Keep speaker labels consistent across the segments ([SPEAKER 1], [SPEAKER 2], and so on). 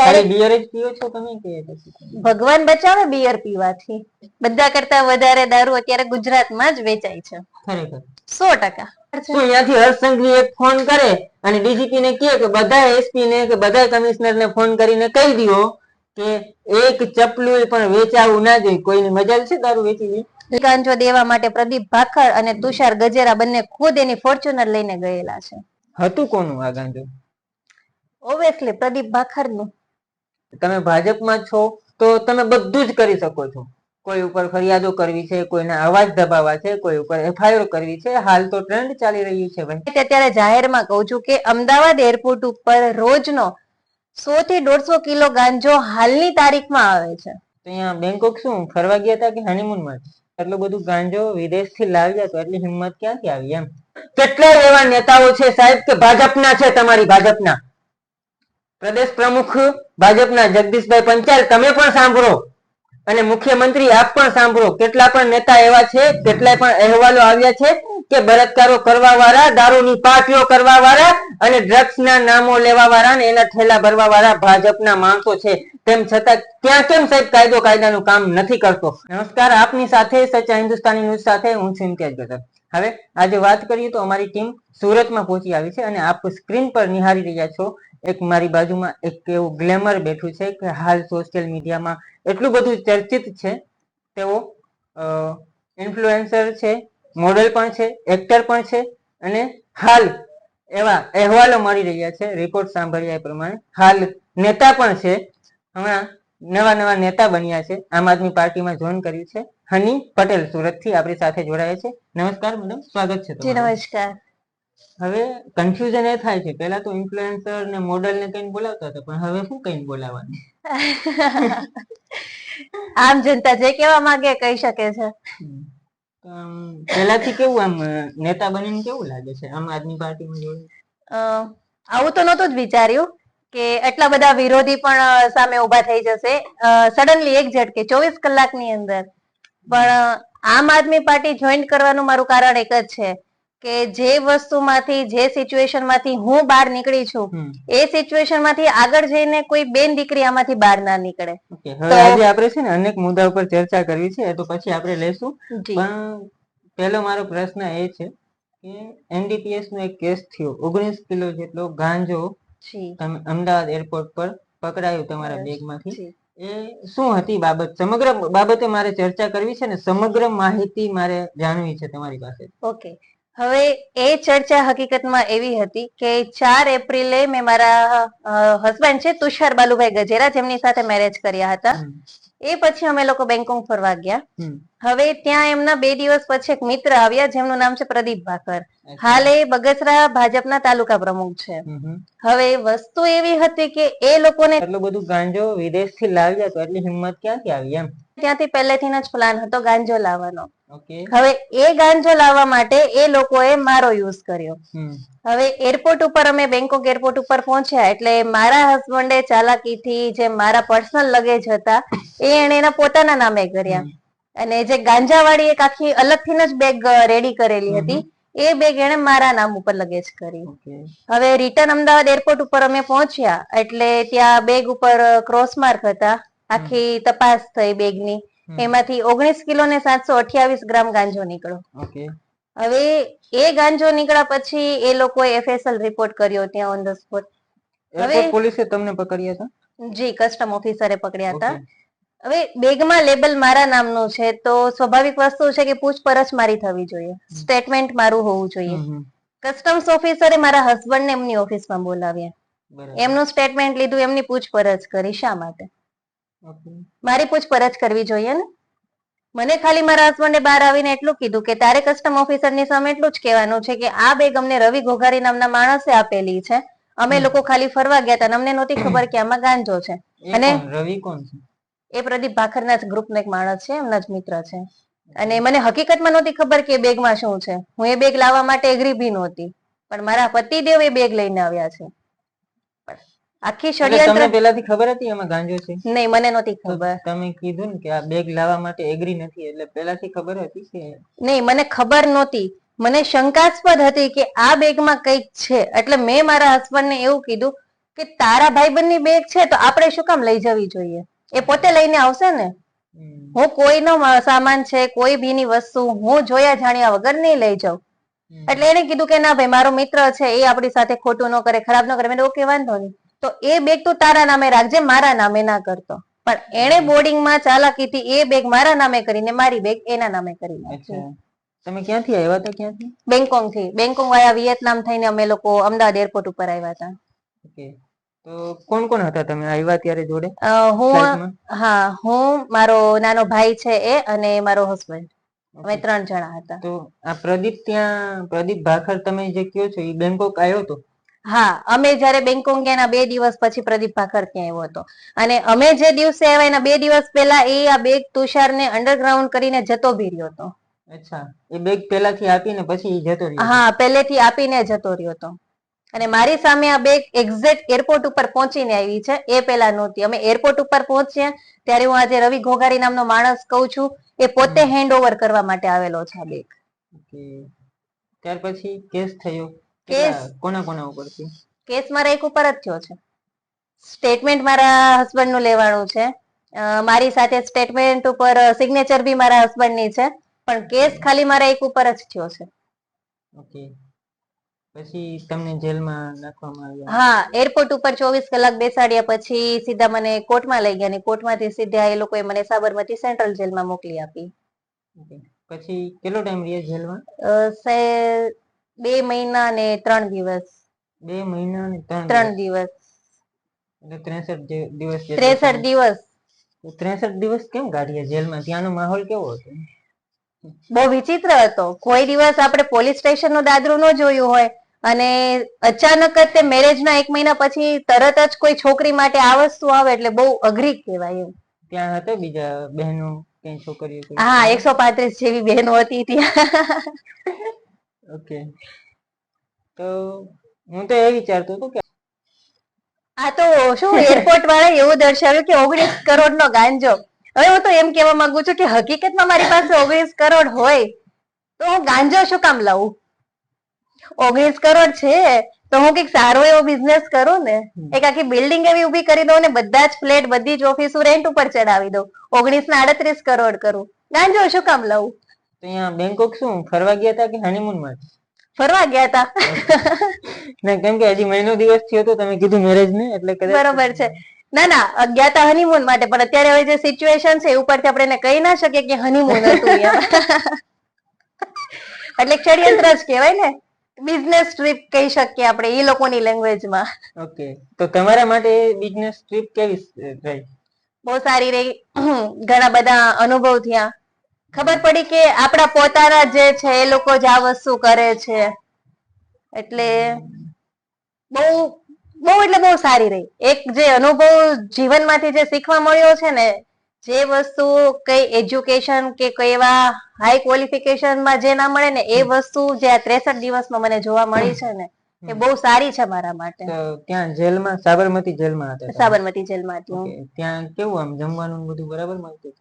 [SPEAKER 1] ત્યારે બિયર જ પીઓ છો તમે કે ભગવાન બચાવે બિયર પીવાથી? બધા કરતા વધારે દારૂ અત્યારે ગુજરાતમાં જ વેચાય છે. ખરેખર 100%. શું અહીંયાથી હર્ષ સંઘવી એક ફોન કરે અને ડીજીપી ને કહે કે બધા એસપી ને કે બધા કમિશનર ને ફોન કરીને કહી દો કે એક ચપલું પણ વેચાવું ના જોઈએ. કોઈની મજાલ છે દારૂ વેચીની? ગાંજો દેવા માટે પ્રદીપ ભાખર અને તુષાર ગજેરા બંને ખુદ એની ફોર્ચ્યુનર લઈને ગયેલા છે. હતું કોનું આ ગાંજો? ઓબ્વિયસલી પ્રદીપ ભાખરનું. તમે ભાજપમાં છો તો તમે બધું જ કરી શકો છો. કોઈ ઉપર ફરિયાદો કરવી છે, કોઈના અવાજ દબાવવા છે, કોઈ ઉપર એફઆઈઆર કરવી છે. હાલ તો ટ્રેન્ડ ચાલી રહ્યું છે ભાઈ. અત્યારે જાહેરમાં કહું છું કે અમદાવાદ એરપોર્ટ ઉપર રોજનો 100 થી 150 કિલો ગાંજો હાલની તારીખમાં આવે છે. અહીંયા બેંકોક શું ફરવા ગયા હતા કે હનીમૂનમાં? એટલું બધું ગાંજો વિદેશથી લાવ્યા તો એટલી હિંમત ક્યાંથી આવી એમ? કેટલાય એવા નેતાઓ છે સાહેબ કે ભાજપના છે, તમારી ભાજપના પ્રદેશ પ્રમુખ ભાજપના જગદીશભાઈ પંચાલ તમે પણ સાંભળો અને મુખ્યમંત્રી આપ પણ સાંભળો. કેટલા પણ નેતા એવા છે, કેટલાય પણ અહેવાલો આવ્યા છે કે બળાત્કારો કરવા વાળા, દારૂની પાર્ટીઓ કરવા વાળા અને ડ્રગ્સના નામો લેવા વાળા અને એના ઠેલા ભરવા વાળા ભાજપના માણસો છે. તેમ છતાં ત્યાં કેમ સાહેબ કાયદાનું કામ નથી કરતો? નમસ્કાર, આપની સાથે સચ્ચા હિન્દુસ્તાની ન્યૂઝ સાથે હું છું ઇમ્તિયાઝ ગદર. હવે આજે વાત કરીએ તો અમારી ટીમ સુરતમાં પહોંચી આવી છે અને આપ સ્ક્રીન પર નિહાળી રહ્યા છો એક મારી બાજુમાં એક એવું ગ્લેમર બેઠું છે કે હાલ સોશિયલ મીડિયામાં એટલું બધું ચર્ચિત છે. તેઓ ઇન્ફ્લુએન્સર છે, મોડેલ પણ છે, એક્ટર પણ છે અને હાલ એવા અહેવાલો મળી રહ્યા છે, રિપોર્ટ સાંભળ્યા એ પ્રમાણે હાલ નેતા પણ છે. હમણાં નવા નેતા બન્યા છે, આમ આદમી પાર્ટીમાં જોઈન કર્યું છે. હની પટેલ સુરતથી આપણી સાથે જોડાયા છે. નમસ્કાર મેડમ, સ્વાગત છે તમારું. નમસ્કાર. હવે કન્ફ્યુઝન એ થાય છે, પહેલા તો ઇન્ફ્લુએન્સર ને મોડેલ ને કઈ બોલાવતા હતા, પણ હવે શું કઈ બોલાવવાનું? આમ જનતા જે કેવા માંગે કહી શકે છે. પહેલાથી કેવું આમ નેતા બનીને કેવું લાગે છે આમ આદમી પાર્ટીમાં જોડે? આવું તો નહોતું જ વિચાર્યું કે એટલા બધા વિરોધી પણ સામે ઉભા થઈ જશે સડનલી એક ઝટકે 24 કલાકની અંદર. પણ આમ આદમી પાર્ટી જોઈન કરવાનું મારું કારણ એક જ છે કે જે વસ્તુમાંથી, જે સિચ્યુએશનમાંથી હું બહાર નીકળી છું એ સિચ્યુએશનમાંથી આગળ જઈને કોઈ બેન દીકરી આમાંથી બહાર ના નીકળે. હવે આજે આપણે છે ને અનેક મુદ્દા ઉપર ચર્ચા કરવી છે, તો પછી આપણે લેશું. પણ પહેલો મારો પ્રશ્ન એ છે કે એનડીપીએસ નો એક કેસ થયો, 19 કિલો જેટલો ગાંજો અમદાવાદ એરપોર્ટ પર પકડાયું તમારા બેગમાંથી. એ શું હતી બાબત? સમગ્ર બાબતે મારે ચર્ચા કરવી છે ને સમગ્ર માહિતી મારે જાણવી છે તમારી પાસે. ઓકે, હવે એ ચર્ચા હકીકતમાં એવી હતી કે 4 એપ્રિલે મેં મારા હસબન્ડ છે તુષાર બાલુભાઈ ગજેરા, જેમની સાથે મેરેજ કર્યા હતા, એ પછી અમે લોકો બેંકોક ફરવા ગયા. હવે ત્યાં એમના 2 દિવસ પછી એક મિત્ર આવ્યા જેમનું નામ છે પ્રદીપ ભાખર. હાલ એ બગસરા ભાજપના તાલુકા પ્રમુખ છે. હવે વસ્તુ એવી હતી કે એ લોકોને એટલું બધું ગાંજો વિદેશથી લાવ્યા તો એટલી હિંમત ક્યાંથી આવી એમ? ત્યાંથી પહેલેથી જ પ્લાન હતો ગાંજો લાવવાનો. હવે એ ગાંજો લાવવા માટે એ લોકોએ મારો યુઝ કર્યો. હવે એરપોર્ટ ઉપર અમે બેંકોક એરપોર્ટ ઉપર પહોંચ્યા એટલે મારા હસબન્ડે ચાલાકીથી જે મારા પર્સનલ લગેજ હતા એ એને એના પોતાના નામે કર્યા અને જે ગાંજાવાળી એક આખી અલગથી જ બેગ રેડી કરેલી હતી એ બેગ એને મારા નામ ઉપર લગેજ કરી. હવે રિટર્ન અમદાવાદ એરપોર્ટ ઉપર અમે પહોંચ્યા એટલે ત્યાં બેગ ઉપર ક્રોસ માર્ક હતા, આખી તપાસ થઈ બેગની, એમાંથી 19 કિલો ને 728 ગ્રામ ગાંજો નીકળ્યો. હવે એ ગાંજો નીકળ્યા પછી એ લોકોએ એફએસએલ રિપોર્ટ કર્યો ત્યાં ઓન ધ સ્પોટ. હવે પોલીસે તમને પકડ્યા હતા? જી, કસ્ટમ ઓફિસરે પકડ્યા હતા. હવે બેગમાં લેબલ મારા નામનું છે તો સ્વાભાવિક વસ્તુ છે કે પૂછપરછ મારી થવી જોઈએ, સ્ટેટમેન્ટ મારું હોવું જોઈએ. કસ્ટમ્સ ઓફિસરે મારા હસબન્ડને એમની ઓફિસમાં બોલાવ્યા, એમનું સ્ટેટમેન્ટ લીધું, એમની પૂછપરછ કરી. શા માટે? મારી પૂછપરછ કરવી જોઈએ ને. મને ખાલી મારા હસબન્ડે બહાર આવીને એટલું કીધું કે તારે કસ્ટમ ઓફિસરની સામે એટલું જ કહેવાનું છે કે આ બેગ અમને રવિ ઘોઘારી નામના માણસે આપેલી છે, અમે લોકો ખાલી ફરવા ગયા હતા, અમને નહોતી ખબર કે આમાં ગાંજો છે. અને રવિ કોણ છે? એ પ્રદીપ ભાખરના જ ગ્રુપનો એક માણસ છે, એમના જ મિત્ર છે. અને મને હકીકતમાં નહોતી ખબર કે બેગમાં શું છે. હું એ બેગ લાવવા માટે એગ્રી બી નહોતી, પણ મારા પતિદેવ એ બેગ લઈને આવ્યા છે. આખી ષડયંત્ર. તમને પહેલાથી ખબર હતી એમાં ગાંજો છે? નહીં, મને નહોતી ખબર. તમે કીધું ને કે આ બેગ લાવવા માટે એગ્રી નથી, એટલે પહેલાથી ખબર હતી કે? નહીં, મને ખબર નહોતી. મને શંકાસ્પદ હતી કે આ બેગમાં કંઈક છે, એટલે મેં મારા હસબન્ડને એવું કીધું કે તારા ભાઈબંધની બેગ છે તો આપણે શું કામ લઈ જવી જોઈએ? એ પોતે લઈને આવશે ને. હું કોઈનો સામાન છે, કોઈ બીની વસ્તુ હું જોયા જાણ્યા વગર નહીં લઈ જાઉં. એટલે એને કીધું કે ના ભાઈ, મારો મિત્ર છે, એ આપણી સાથે ખોટું ન કરે, ખરાબ ન કરે. મેં ઓકે, વાંધો નહીં, તો એ બેગ તું તારા નામે રાખજે, મારા નામે ના કરતો. પણ એને બોર્ડિંગમાં ચાલાકીથી એ બેગ મારા નામે કરીને મારી બેગ એના નામે કરી નાખી.
[SPEAKER 2] તમે ક્યાંથી આવ્યા હતા? ક્યાંથી?
[SPEAKER 1] બેંગકોક થી. બેંગકોક વાયા વિયેતનામ થઈને અમે લોકો અમદાવાદ એરપોર્ટ ઉપર આવ્યા હતા.
[SPEAKER 2] ઓકે. તો કોણ કોણ હતા તમે આવ્યા ત્યારે જોડે?
[SPEAKER 1] હું, મારો નાનો ભાઈ છે એ, અને મારો હસબન્ડ. અમે 3 જણા હતા.
[SPEAKER 2] તો આ પ્રદીપ ભાખર તમે જે કહો છો એ બેંગકોક આવ્યો હતો?
[SPEAKER 1] હા, અમે જયારે બેંગકોક ગયા એના 2 દિવસ પછી પ્રદીપ ભાખર ત્યાં આવ્યો હતો. અને અમે જે દિવસે આવ્યા એના 2 દિવસ પહેલા એ આ બેગ તુષારને અંડરગ્રાઉન્ડ કરીને જતો બી રહ્યો હતો.
[SPEAKER 2] અચ્છા, એ બેગ પહેલાથી આપીને પછી જતો રહ્યો?
[SPEAKER 1] હા, પહેલેથી આપીને જતો રહ્યો હતો. અને મારી સામે આ બેગ એક્ઝેક્ટ એરપોર્ટ ઉપર પહોંચીને આવી છે, એ પેલા નહોતી. અમે એરપોર્ટ ઉપર પહોંચ્યા ત્યારે હું આજે રવિ ઘોઘારી નામનો માણસ કહું છું, એ પોતે હેન્ડ ઓવર કરવા માટે આવેલો છે આ બેગ.
[SPEAKER 2] ત્યાર પછી કેસ થયો? કેસ કોના ઉપરથી?
[SPEAKER 1] કેસ મારા એક ઉપર જ થયો છે. સ્ટેટમેન્ટ મારા હસબન્ડ નું લેવાનું છે. મારી સાથે સ્ટેટમેન્ટ ઉપર સિગ્નેચર બી મારા હસબન્ડ ની છે, પણ કેસ ખાલી મારા એક ઉપર જ થયો છે.
[SPEAKER 2] ઓકે. પછી તમને જેલમાં નાખવામાં આવ્યા?
[SPEAKER 1] હા, એરપોર્ટ ઉપર 24 કલાક બેસાડ્યા પછી સીધા મને કોર્ટમાં લઈ ગયા, અને કોર્ટમાંથી સીધા એ લોકોએ મને સાબરમતી સેન્ટ્રલ જેલમાં મોકલી આપી.
[SPEAKER 2] પછી કેટલો ટાઈમ રહ્યા જેલમાં?
[SPEAKER 1] 2 મહિના ને 3 દિવસ.
[SPEAKER 2] 2 મહિના ને
[SPEAKER 1] 3 દિવસ.
[SPEAKER 2] એટલે 63 દિવસ.
[SPEAKER 1] 63 દિવસ.
[SPEAKER 2] 63 દિવસ કેમ કાઢ્યા જેલમાં? ત્યાંનો માહોલ કેવો હતો?
[SPEAKER 1] બહુ વિચિત્ર હતો. કોઈ દિવસ આપણે પોલીસ સ્ટેશન નું દાદરું ન જોયું હોય, અને અચાનક જ તે મેરેજના 1 મહિના પછી તરત જ કોઈ છોકરી માટે આ વસ્તુ આવે એટલે બહુ અઘરી કહેવાય એમ.
[SPEAKER 2] ત્યાં હતા બીજા બહેનો, કઈ છોકરીઓ?
[SPEAKER 1] હા, 135 જેવી બહેનો હતી ત્યાં.
[SPEAKER 2] ઓકે. તો હું તો એ વિચારતો હતો કે
[SPEAKER 1] આ તો શું એરપોર્ટ વાળા એવું દર્શાવ્યું કે 19 કરોડ નો ગાંજો. હવે હું તો એમ કેવા માંગુ છું કે હકીકતમાં મારી પાસે 19 કરોડ હોય તો હું ગાંજો શું કામ લાવું? 19 કરોડ છે તો હું કઈક સારો એવો બિઝનેસ કરું ને, એક આખી બિલ્ડિંગ એવી ઉભી કરી દઉં ને બધા જ ફ્લેટ, બધી જ ઓફિસો રેન્ટ ઉપર ચડાવી દઉં. 19 ના 38 કરોડ કરું. ગાંજો શું કામ લાવું?
[SPEAKER 2] તો અહીંયા બેંકોક શું ફરવા ગયા હતા કે હનીમૂન માટે?
[SPEAKER 1] ફરવા ગયા હતા.
[SPEAKER 2] ના, કેમ કે હજી મહિનો દિવસ થયો તો તમે કીધું મેરેજ ને, એટલે
[SPEAKER 1] બરોબર છે. ના, ગયા હતા હનીમૂન માટે, પણ અત્યારે હવે જે સિચ્યુએશન છે એ ઉપરથી આપણે એને કહી ના શકીએ કે હનીમૂન હતું એમ. એટલે ષડયંત્ર જ કહેવાય ને, બિઝનેસ ટ્રીપ કહી શકીએ આપણે એ લોકોની લેંગ્વેજમાં.
[SPEAKER 2] ઓકે. તો તમારા માટે બિઝનેસ ટ્રીપ કેવી રહી?
[SPEAKER 1] બહુ સારી રહી. ઘણા બધા અનુભવ થયા. ખબર પડી કે આપણા પોતાના જે છે એ લોકો જ આ વસ્તુ કરે છે. એટલે બહુ સારી રહી. એક જે અનુભવ જીવનમાંથી જે શીખવા મળ્યો છે ને, જે વસ્તુ કઈ એજ્યુકેશન કે કઈ એવા હાઈ ક્વોલિફિકેશનમાં જે ના મળે ને, એ વસ્તુ જે આ 63 દિવસમાં મને જોવા મળી છે ને, એ બહુ સારી છે મારા માટે.
[SPEAKER 2] ત્યાં જેલમાં સાબરમતી જેલમાં હતા?
[SPEAKER 1] સાબરમતી જેલમાં હતી.
[SPEAKER 2] ત્યાં કેવું આમ જમવાનું બધું બરાબર મળતું?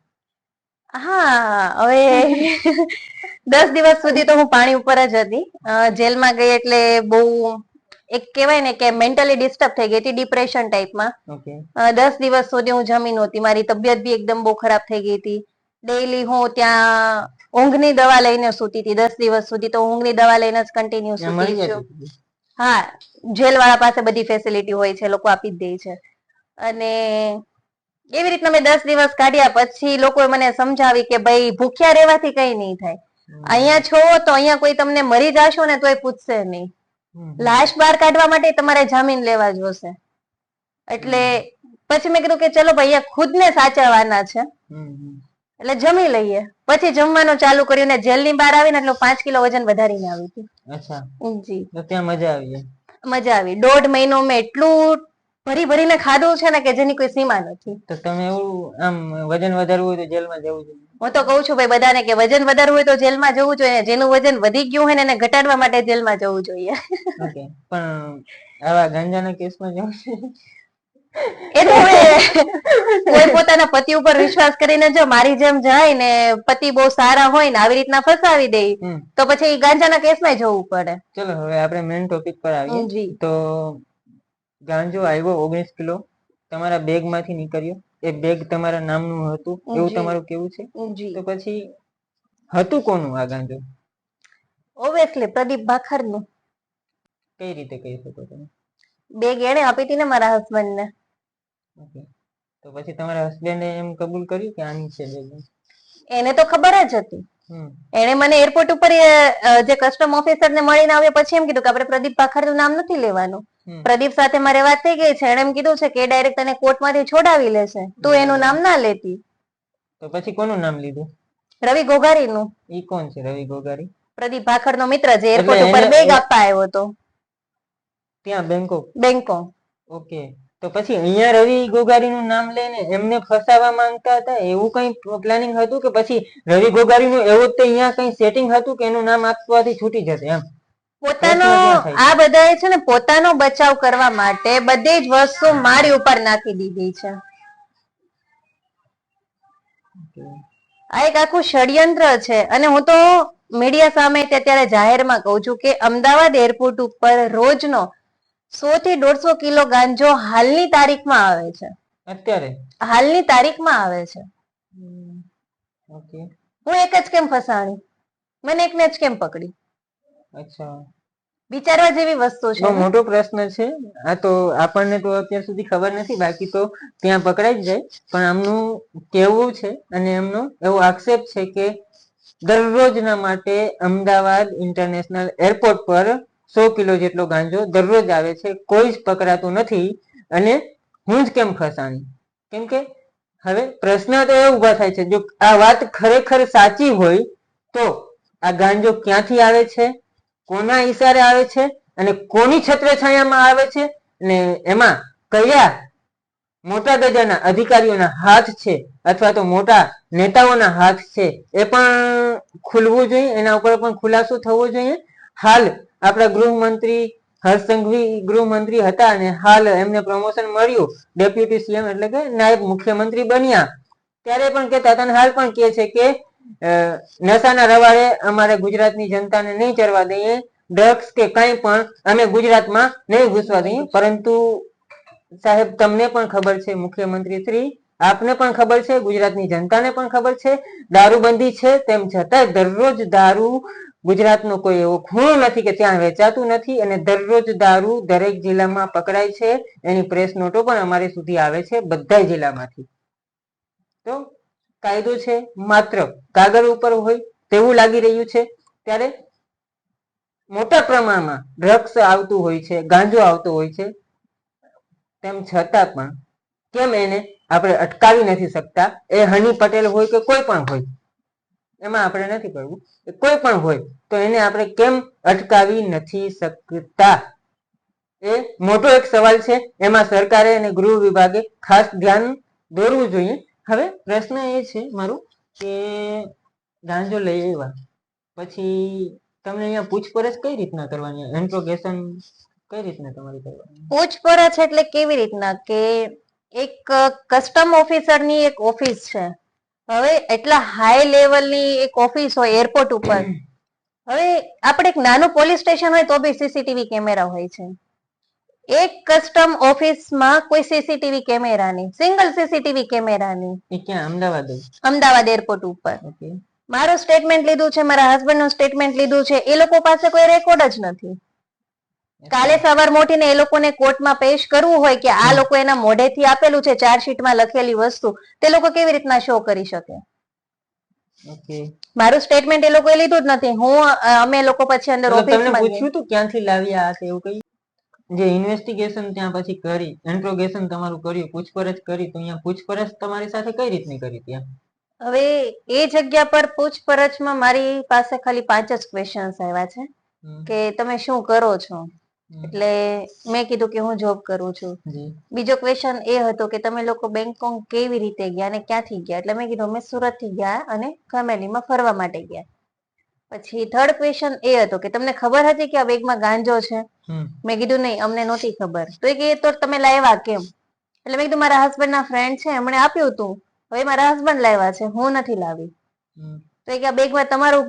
[SPEAKER 1] હા, હવે 10 દિવસ સુધી તો હું પાણી ઉપર જ હતી. જેલમાં ગઈ એટલે બહુ એક કહેવાય ને કે મેન્ટલી ડિસ્ટર્બ થઈ ગઈ હતી, ડિપ્રેશન ટાઈપમાં. 10 દિવસ સુધી હું જમી નહોતી. મારી તબિયત બી એકદમ બહુ ખરાબ થઈ ગઈ હતી. ડેઈલી હું ત્યાં ઊંઘની દવા લઈને સૂતી હતી. 10 દિવસ સુધી તો ઊંઘની દવા લઈને જ કન્ટિન્યુ સૂતી છું. હા, જેલ વાળા પાસે બધી ફેસિલિટી હોય છે, લોકો આપી જ દે છે. અને એવી રીતના મેં 10 દિવસ કાઢ્યા પછી લોકોએ મને સમજાવી કે ભાઈ ભૂખ્યા રહેવાથી કઈ નહીં થાય. અહીંયા છો તો અહીંયા કોઈ તમને મરી જાશો ને તોય પૂછશે નહીં. લાશ બહાર કાઢવા માટે તમારે જામીન લેવા જોશે. એટલે પછી મેં કીધું કે ચલો ભાઈ ખુદને સાચવવાના છે, એટલે જમી લઈએ. પછી જમવાનું ચાલુ કર્યું ને જેલની બહાર આવીને એટલે 5 કિલો વજન વધારીને આવી હતી.
[SPEAKER 2] અચ્છા
[SPEAKER 1] જી.
[SPEAKER 2] તો ત્યાં મજા આવી?
[SPEAKER 1] મજા આવી. 1.5 મહિનો મેં એટલું ભરીને ખાધું છે ને કે જેની કોઈ સીમા નથી.
[SPEAKER 2] તો તમે એવું આમ વજન વધારવું હોય તો જેલમાં જવું જોઈએ?
[SPEAKER 1] હું તો કઉ છું ભાઈ બધાને કે વજન વધારવું હોય તો જેલમાં જવું જોઈએ. જેનું વજન વધી ગયું હોય ને એને ઘટાડવા માટે જેલમાં જવું જોઈએ.
[SPEAKER 2] ઓકે. પણ આવા ગાંજાના કેસમાં જવું છે?
[SPEAKER 1] એ તો કોઈ પોતાના પતિ ઉપર વિશ્વાસ કરીને જો મારી જેમ જાય ને પતિ બહુ સારા હોય ને આવી રીતના ફસાવી દે તો પછી ગાંજાના કેસમાં જવું પડે.
[SPEAKER 2] ચલો હવે આપણે મેઇન ટોપિક પર આવીએ. તો ગાંજો આવ્યો 19 કિલો તમારા બેગ માંથી નીકળ્યો, એ બેગ તમારા નામનું હતું એવું તમારું કેવું છે? તો પછી હતું કોનું આ ગાંજો?
[SPEAKER 1] ઓબ્વિયસલી પ્રદીપ ભાખરનું.
[SPEAKER 2] કઈ રીતે કહી શકો તમે?
[SPEAKER 1] બેગ એને આપી હતી ને મારા હસબન્ડ ને.
[SPEAKER 2] ઓકે, તો પછી તમારા હસબન્ડે એમ કબૂલ કર્યું કે આની છે બેગ?
[SPEAKER 1] એને તો ખબર જ હતી. એને મને એરપોર્ટ ઉપર જે કસ્ટમ ઓફિસર ને મળીને આવ્યા પછી એમ કીધું કે આપણે પ્રદીપ ભાખરનું નામ નથી લેવાનું. પ્રદીપ સાથે મારે વાત થઈ ગઈ છે, એને એમ કીધું છે કે ડાયરેક્ટ તને કોર્ટમાંથી છોડાવી લેશે, તું એનું નામ ના લેતી.
[SPEAKER 2] તો પછી કોનું નામ લીધું?
[SPEAKER 1] રવિ ગોગારીનું.
[SPEAKER 2] ઈ કોણ છે રવિ ગોગારી?
[SPEAKER 1] પ્રદીપ ભાખરનો મિત્ર જે એરપોર્ટ ઉપર બેગ આપવા આવ્યો હતો
[SPEAKER 2] ત્યાં
[SPEAKER 1] બેંકોક.
[SPEAKER 2] ઓકે, તો પછી અહીંયા રવિ ગોગારીનું નામ લઈને એમને ફસાવા માંગતા હતા, એવું કઈ પ્લાનિંગ હતું કે પછી રવિ ગોગારીનું એવું જ અહીંયા કઈ સેટિંગ હતું કે એનું નામ આપવાથી છૂટી જશે એમ?
[SPEAKER 1] પોતાનો આ બધાએ છે ને પોતાનો બચાવ કરવા માટે બધી જ વસ્તુ મારી ઉપર નાખી દીધી છે. આ એક આખું ષડયંત્ર છે. અને હું તો મીડિયા સામે અત્યારે જાહેરમાં કહું છું કે અમદાવાદ એરપોર્ટ ઉપર રોજનો 100 થી 150 કિલો ગાંજો હાલની તારીખમાં આવે છે.
[SPEAKER 2] અત્યારે
[SPEAKER 1] હાલની તારીખમાં આવે છે.
[SPEAKER 2] ઓકે,
[SPEAKER 1] હું એક જ કેમ ફસાણી? મને એકને જ કેમ પકડી?
[SPEAKER 2] અચ્છા,
[SPEAKER 1] વિચારવા જેવી વસ્તુ છે.
[SPEAKER 2] બહુ મોટો પ્રશ્ન છે આ. તો આપણને તો અત્યાર સુધી ખબર નથી, બાકી તો ત્યાં પકડાઈ જ જાય. પણ આમનું કેવું છે અને એમનો એવો આક્ષેપ છે કે દરરોજના માટે અમદાવાદ ઇન્ટરનેશનલ એરપોર્ટ પર 100 કિલો જેટલો ગાંજો દરરોજ આવે છે, કોઈ જ પકડાતું નથી. અને હું જ કેમ ફસાણી? કેમ કે હવે પ્રશ્ન તો એ ઉભા થાય છે, જો આ વાત ખરેખર સાચી હોય તો આ ગાંજો ક્યાંથી આવે છે, કોના ઈશારે આવે છે અને કોની છત્રછાયામાં આવે છે, અને એમાં કયા મોટા દરજાના અધિકારીઓના હાથ છે અથવા તો મોટા નેતાઓના હાથ છે, એ પણ ખુલવું જોઈએ. એના ઉપર પણ ખુલાસો થવો જોઈએ. હાલ આપણા ગૃહમંત્રી હર્ષ સંઘવી ગૃહમંત્રી હતા અને હાલ એમને પ્રમોશન મળ્યું, ડેપ્યુટી સીએમ એટલે કે નાયબ મુખ્યમંત્રી બન્યા, ત્યારે પણ કહેતા હતા અને હાલ પણ કહે છે કે નશાના રવાડે અમારે ગુજરાતની જનતાને નહીં ચરવા દઈએ, ડ્રગ્સ કે કંઈ પણ અમે ગુજરાતમાં નહીં ઘૂસવા દઈએ. પરંતુ સાહેબ તમને પણ ખબર છે, મુખ્યમંત્રી શ્રી આપને પણ ખબર છે, ગુજરાતની જનતાને પણ ખબર છે, દારૂબંધી છે, તેમ છતાં દરરોજ દારૂ ગુજરાતનો કોઈ એવો ખૂણો નથી કે ત્યાં વેચાતું નથી, અને દરરોજ દારૂ દરેક જિલ્લામાં પકડાય છે. એની પ્રેસ નોટો પણ અમારી સુધી આવે છે બધા જિલ્લામાંથી. તો કાયદો છે માત્ર કાગળ ઉપર હોય તેવું લાગી રહ્યું છે. ત્યારે મોટા પ્રમાણમાં ડ્રગ્સ આવતું હોય છે, ગાંજો આવતો હોય છે, તેમ છતાં પણ કેમ એને આપણે અટકાવી નથી શકતા? એ હની પટેલ હોય કે કોઈ પણ હોય, એમાં આપણે નથી પડવું, કોઈ પણ હોય તો એને આપણે કેમ અટકાવી નથી શકતા? એ મોટો એક સવાલ છે. એમાં સરકારે અને ગૃહ વિભાગે ખાસ ધ્યાન દોરવું જોઈએ. હવે પ્રશ્ન એ છે મારું કે ગાંજો લઈ આવ્યા પછી તમને અહીંયા પૂછપરછ કઈ રીતના કરવાની? ઇન્ટ્રોગેશન કઈ રીતના તમારી કરવાની?
[SPEAKER 1] પૂછપરછ એટલે કેવી રીતના કે એક કસ્ટમ ઓફિસરની એક ઓફિસ છે. હવે એટલા હાઈ લેવલની એક ઓફિસ હોય એરપોર્ટ ઉપર. હવે આપણે એક નાનું પોલીસ સ્ટેશન હોય તો બી સીસીટીવી કેમેરા હોય છે. એક કસ્ટમ ઓફિસમાં કોઈ સીસીટીવી કેમેરા નહીં, સિંગલ સીસીટીવી કેમેરા નહીં.
[SPEAKER 2] એ ક્યાં? અમદાવાદ?
[SPEAKER 1] અમદાવાદ એરપોર્ટ ઉપર. મારું સ્ટેટમેન્ટ લીધું છે, મારા હસબન્ડનું સ્ટેટમેન્ટ લીધું છે, એ લોકો પાસે કોઈ રેકોર્ડ જ નથી. કાલે સવાર મોટીને એ લોકોને કોર્ટમાં પેશ કરવું હોય કે આ લોકો એના મોઢેથી આપેલું છે ચાર્જશીટમાં લખેલી વસ્તુ, તે લોકો કેવી રીતના શો કરી શકે? મારું સ્ટેટમેન્ટ એ લોકોએ લીધું જ નથી. અમે લોકો પછી અંદર ઓફિસમાં
[SPEAKER 2] પૂછ્યું તું ક્યાંથી લાવ્યા હશે એવું કઈ? જે ઇન્વેસ્ટિગેશન ત્યાં પછી કરી, ઇન્ટ્રોગેશન તમારું કર્યું, પૂછપરછ કરી, તો અહીંયા પૂછપરછ તમારી સાથે કઈ રીતની કરી ત્યાં?
[SPEAKER 1] હવે એ જગ્યા પર પૂછપરછમાં મારી પાસે ખાલી 5 જ ક્વેશ્ચન્સ આવ્યા છે કે તમે શું કરો છો? એટલે મેં કીધું કે હું જોબ કરું છું. બીજો ક્વેશ્ચન એ હતો કે તમે લોકો બેંકોક કેવી રીતે ગયા અને ક્યાંથી ગયા? એટલે મેં કીધું અમે સુરત થી ગયા અને ફેમિલીમાં ફરવા માટે ગયા. પછી થર્ડ ક્વેશ્ચન એ હતો કે તમને ખબર હતી કે આ બેગમાં ગાંજો છે? મેં કીધું નહીં, અમને નહોતી ખબર. તો એ તો તમે લાવ્યા કેમ? એટલે મેં કીધું મારા હસબન્ડ ના ફ્રેન્ડ છે, એમણે આપ્યું હતું, હવે મારા હસબન્ડ લાવ્યા છે, હું નથી લાવી. તો એ કે આ બેગમાં તમારું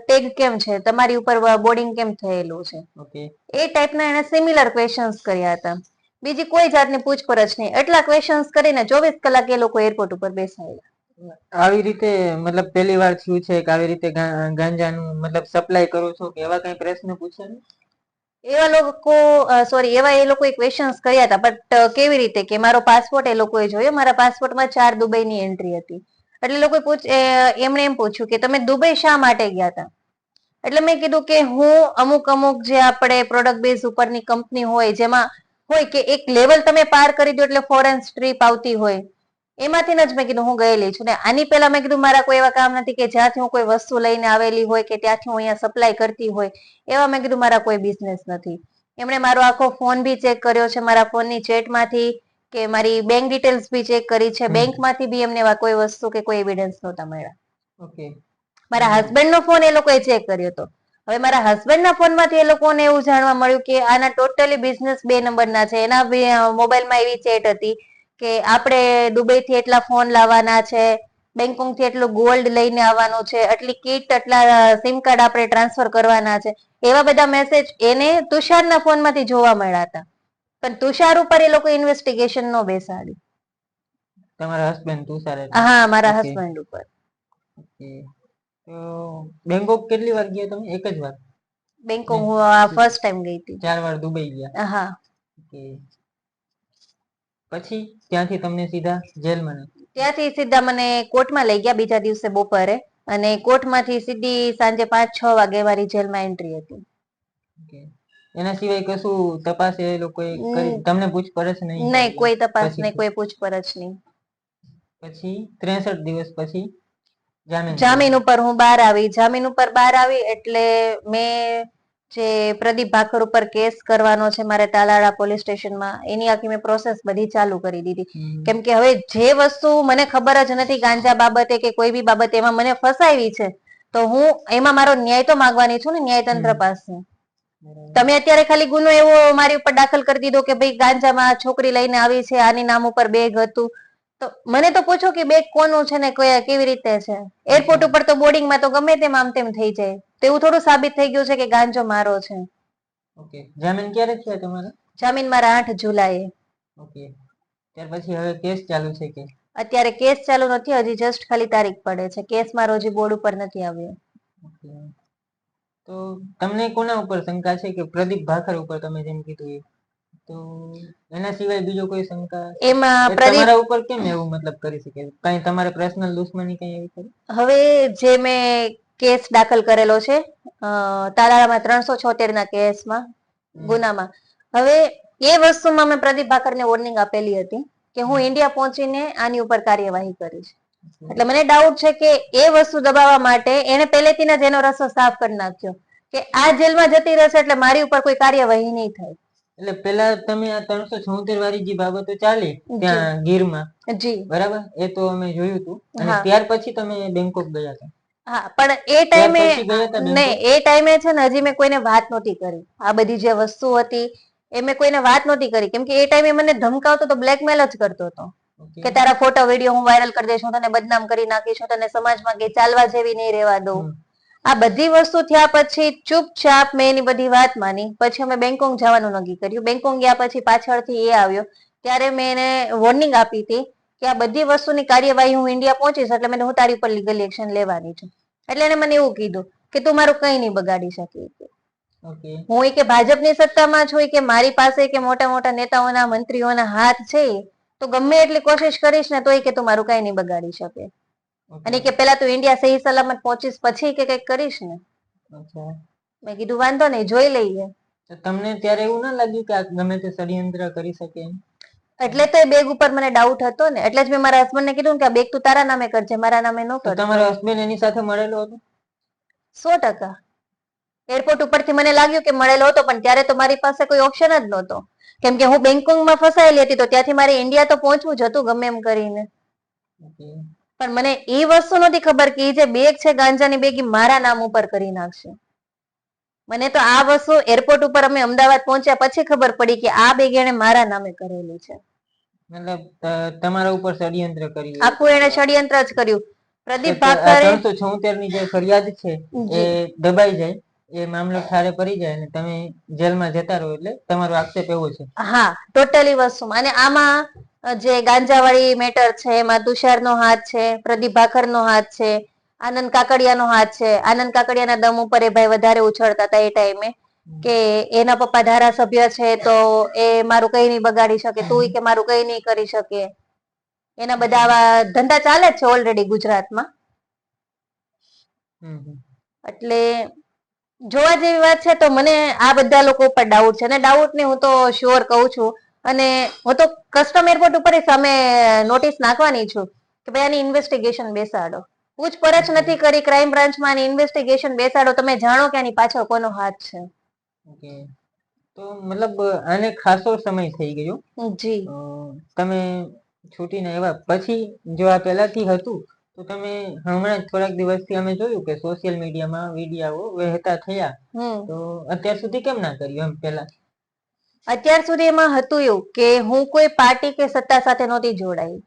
[SPEAKER 1] ટેગ કેમ છે, તમારી ઉપર બોર્ડિંગ કેમ થયેલું છે? એ ટાઈપના એને સિમિલર ક્વેશ્ચન્સ કર્યા હતા. બીજી કોઈ જાતની પૂછપરછ નહીં. એટલા ક્વેશ્ચન્સ કરીને 24 કલાક એ લોકો એરપોર્ટ ઉપર બેસાડ્યા.
[SPEAKER 2] આવી રીતે મતલબ પહેલી વાર થયું છે કે આવી રીતે ગાંજાનું મતલબ સપ્લાય કરો છો કે એવા કઈ પ્રશ્ન પૂછ્યા?
[SPEAKER 1] એવા લોકો સોરી એવા એ લોકોએ ક્વેશ્ચન્સ કર્યા હતા, બટ કેવી રીતે કે મારો પાસપોર્ટ એ લોકોએ જોયો, મારા પાસપોર્ટમાં 4 દુબઈની એન્ટ્રી હતી. એટલે લોકોએ એમણે એમ પૂછ્યું કે તમે દુબઈ શા માટે ગયા હતા? એટલે મેં કીધું કે હું અમુક જે આપણે પ્રોડક્ટ બેઝ ઉપરની કંપની હોય જેમાં હોય કે એક લેવલ તમે પાર કરી દો એટલે ફોરેન ટ્રીપ આવતી હોય, એમાંથી જ મેં કીધું હું ગયેલી છું. ને આની પહેલા મેં કીધું મારા કોઈ એવા કામ નથી કે જ્યાંથી હું કોઈ વસ્તુ લઈને આવેલી હોય કે ત્યાંથી હું અહીંયા સપ્લાય કરતી હોય, એવા મેં કીધું મારા કોઈ બિઝનેસ નથી. એમણે મારો આખો ફોન બી ચેક કર્યો છે, મારા ફોનની ચેટમાંથી કે મારી બેંક ડિટેલ્સ બી ચેક કરી છે, બેંકમાંથી બી એમને એવા કોઈ વસ્તુ કે કોઈ એવિડન્સ નહોતા મળ્યા.
[SPEAKER 2] ઓકે.
[SPEAKER 1] મારા હસબન્ડ નો ફોન એ લોકોએ ચેક કર્યો હતો. હવે મારા હસબન્ડ ના ફોન માંથી એ લોકોને એવું જાણવા મળ્યું કે આના ટોટલી બિઝનેસ 2 નંબરના છે. એના મોબાઈલમાં એવી ચેટ હતી કે આપણે દુબઈ થી એટલા ફોન લાવવાના છે, બેંકોક થી એટલું ગોલ્ડ લઈને આવવાનું છે, આટલી કીટ, આટલા સિમ કાર્ડ આપણે ટ્રાન્સફર કરવાના છે, એવા બધા મેસેજ એને તુષારના ફોન માંથી જોવા મળ્યા હતા. પણ તુષાર ઉપર એ લોકો ઇન્વેસ્ટિગેશન નો બેસાડ્યું.
[SPEAKER 2] તમારા હસબન્ડ તુષાર?
[SPEAKER 1] હા, મારા હસબન્ડ ઉપર.
[SPEAKER 2] ઓકે. તો બેંકોક કેટલી વાર ગયા તમે? એક જ વાર?
[SPEAKER 1] બેંકોક હું ફર્સ્ટ ટાઈમ ગઈ હતી.
[SPEAKER 2] 4 વાર દુબઈ ગયા? હા. ઓકે. પછી ત્યાંથી તમને સીધા જેલમાં?
[SPEAKER 1] ત્યાંથી સીધા મને કોર્ટમાં લઈ ગયા બીજા દિવસે બપોરે, અને કોર્ટમાંથી સીધી સાંજે 5-6 વાગે મારી જેલમાં એન્ટ્રી હતી.
[SPEAKER 2] એના સિવાય કશું તપાસ એ લોકોએ કરી? તમને પૂછપરછ નહીં?
[SPEAKER 1] નહીં, કોઈ તપાસ નહીં, કોઈ પૂછપરછ નહીં.
[SPEAKER 2] પછી 63 દિવસ પછી
[SPEAKER 1] જામીન ઉપર હું બહાર આવી. જામીન ઉપર બહાર આવી એટલે મેં જે પ્રદીપ ભાખર ઉપર કેસ કરવાનો છે મારે તાલાળા પોલીસ સ્ટેશનમાં, એની આખી મેં પ્રોસેસ બધી ચાલુ કરી દીધી. કેમ કે હવે જે વસ્તુ મને ખબર જ નથી ગાંજા બાબતે કે કોઈ બી બાબતે એમાં મને ફસાવી છે, તો હું એમાં મારો ન્યાય તો માંગવાની છું ને ન્યાયતંત્ર પાસે. તમે અત્યારે ખાલી ગુનો એવો મારી ઉપર દાખલ કરી દીધો કે ભાઈ ગાંજામાં છોકરી લઈને આવી છે, આની નામ ઉપર બેગ હતું, તો મને તો પૂછો કે બેગ કોનું છે ને કેવી રીતે છે. એરપોર્ટ ઉપર તો બોર્ડિંગમાં તો ગમે તેમ આમ તેમ થઈ જાય, તો એવું થોડું સાબિત થઈ ગયું છે કે ગાંજો મારો છે.
[SPEAKER 2] ઓકે. જામીન ક્યારે થયા તમારા?
[SPEAKER 1] જામીન મારા 8 જુલાઈએ.
[SPEAKER 2] ઓકે. ત્યાર પછી હવે કેસ ચાલુ છે કે? અત્યારે
[SPEAKER 1] કેસ ચાલુ નથી, હજી જસ્ટ ખાલી તારીખ પડે છે. કેસ મારો હજી બોર્ડ ઉપર નથી આવ્યો.
[SPEAKER 2] તો તમને કોના ઉપર શંકા છે? કે પ્રદીપ ભાખર ઉપર તમે જેમ કીધું એ, તો એના સિવાય બીજો કોઈ શંકા? એમાં તમારા ઉપર કેમ એવું મતલબ કરી શકે? કઈ તમારે પર્સનલ દુશ્મની કઈ એવી કરી? હવે
[SPEAKER 1] જે મેં કેસ દાખલ કરેલો છે તાલાળામાં 376 ના કેસમાં, ગુનામાં, હવે એ વસ્તુમાં મેં પ્રદીપ ભાખરને વોર્નિંગ આપેલી હતી કે હું ઇન્ડિયા પહોંચીને આની ઉપર કાર્યવાહી કરીશ. એટલે મને ડાઉટ છે કે એ વસ્તુ દબાવવા માટે એને પહેલેથી જ એનો રસ્તો સાફ કરી નાખ્યો કે આ જેલમાં જતી રહેશે એટલે મારી ઉપર કોઈ કાર્યવાહી નહીં થાય.
[SPEAKER 2] એટલે પેલા તમે આ 376 વાળી જે બાબતો ચાલી ત્યાં ગીરમાં, જી બરાબર, એ તો અમે જોયું હતું. અને ત્યાર પછી તમે બેંકોક ગયા હતા?
[SPEAKER 1] હા, પણ એ ટાઈમે નહીં, એ ટાઈમે છે ને હજી મેં કોઈને વાત નહોતી કરી. આ બધી જે વસ્તુ હતી એ મેં કોઈને વાત નહોતી કરી, કેમ કે એ ટાઈમે મને ધમકાવતો તો, બ્લેકમેલ જ કરતો હતો કે તારા ફોટો વિડીયો હું વાયરલ કરી દઈશ, હું તને બદનામ કરી નાખીશ, હું તને સમાજમાં કે ચાલવા જેવી નહીં રહેવા દઉં. આ બધી વસ્તુ થયા પછી ચૂપચાપ મેં એની બધી વાત માની. પછી અમે બેંકોક જવાનું નક્કી કર્યું. બેંકોક ગયા પછી પાછળથી એ આવ્યો ત્યારે મેં એને વોર્નિંગ આપી હતી કે આ બધી વસ્તુની કાર્યવાહી હું ઇન્ડિયા પહોંચીશ એટલે હું તારી ઉપર લીગલ એક્શન લેવાની છું. એટલે એને મને એવું કીધું કે તું મારું કઈ નહીં બગાડી શકે. હું કે ભાજપની સત્તામાં છું કે મારી પાસે કે મોટા મોટા નેતાઓના મંત્રીઓના હાથ છે, તો ગમે એટલી કોશિશ કરીશ ને તોય કે તું મારું કઈ નહીં બગાડી શકે. અને કે પેલા તું ઇન્ડિયા સહી સલામત પહોંચીશ પછી કે કઈક કરીશ ને. મેં કીધું વાંધો નહીં, જોઈ લઈએ.
[SPEAKER 2] તમને ત્યારે એવું ના લાગ્યું કે આ ગમે તે ષડયંત્ર કરી શકે એમ?
[SPEAKER 1] એટલે તો એ બેગ ઉપર મને ડાઉટ હતો ને, એટલે જ મેં મારા હસબન્ડ ને કીધું કે આ બેગ તું તારા નામે કરજે, મારા નામે ન કર.
[SPEAKER 2] તમારો હસબન્ડ એની સાથે મળેલો હતો?
[SPEAKER 1] 100%. એરપોર્ટ ઉપરથી મને લાગ્યું કે મળેલો હતો, પણ ત્યારે તો મારી પાસે કોઈ ઓપ્શન જ નહોતો, કેમ કે હું બેંકોકમાં ફસાયેલી હતી, તો ત્યાંથી મારે ઇન્ડિયા તો પહોંચવું જ હતું ગમે એમ કરીને. પણ મને એ વસ્તુ નથી ખબર કે એ જે બેગ છે ગાંજાની બેગ મારા નામ ઉપર કરી નાખશે. મને તો આ વસ્તુ એરપોર્ટ ઉપર અમે અમદાવાદ પહોંચ્યા પછી ખબર પડી કે આ બેગ એને મારા નામે કરેલી છે.
[SPEAKER 2] મતલબ તમારા ઉપર ષડયંત્ર કર્યું?
[SPEAKER 1] આખું એને ષડયંત્ર જ કર્યું. પ્રદીપ ભાખરે
[SPEAKER 2] 376 ની જે ફરિયાદ છે એ દબાઈ જાય એ મામલો ઠારે પડી જાય અને તમે જેલમાં જતા રહો, એટલે તમારો આક્ષેપ એવો છે?
[SPEAKER 1] હા, ટોટલી વસ્તુમાં. અને આમાં જે ગાંજાવાળી મેટર છે એમાં તુષારનો હાથ છે, પ્રદીપ ભાખરનો હાથ છે, આનંદ કાકડિયાનો હાથ છે. આનંદ કાકડિયાના દમ ઉપર એ ભાઈ વધારે ઉછળતા હતા એ ટાઈમે, કે એના પપ્પા ધારાસભ્ય છે તો એ મારું કઈ નહીં બગાડી શકે, તું કે મારું કઈ નહીં કરી શકે. એના બધા આવા ધંધા ચાલે જ છે ઓલરેડી ગુજરાતમાં. એટલે જોવા જેવી વાત છે. તો મને આ બધા લોકો ઉપર ડાઉટ છે, અને ડાઉટ ને હું તો શ્યોર કહું છું, અને હું તો કસ્ટમ એરપોર્ટ ઉપર સામે નોટિસ નાખવાની છું કે ભાઈ આની ઇન્વેસ્ટિગેશન બેસાડો. પૂછપરછ નથી કરી ક્રાઇમ બ્રાન્ચમાં, આની ઇન્વેસ્ટિગેશન બેસાડો. તમે જાણો કે આની પાછળ કોનો હાથ છે.
[SPEAKER 2] તો મતલબ આને ખાસો સમય થઈ ગયો.
[SPEAKER 1] જી.
[SPEAKER 2] તમે છૂટીને એવા પછી જો આ પહેલાથી હતું તો તમે હમણાં થોડાક દિવસથી અમે જોયું કે સોશિયલ મીડિયામાં વિડીયો વહેતા થયા, તો અત્યાર સુધી કેમ ના કર્યું એમ? પહેલા
[SPEAKER 1] અત્યાર સુધી એમાં હતું એવું કે હું કોઈ પાર્ટી કે સત્તા સાથે નહોતી જોડાઈ.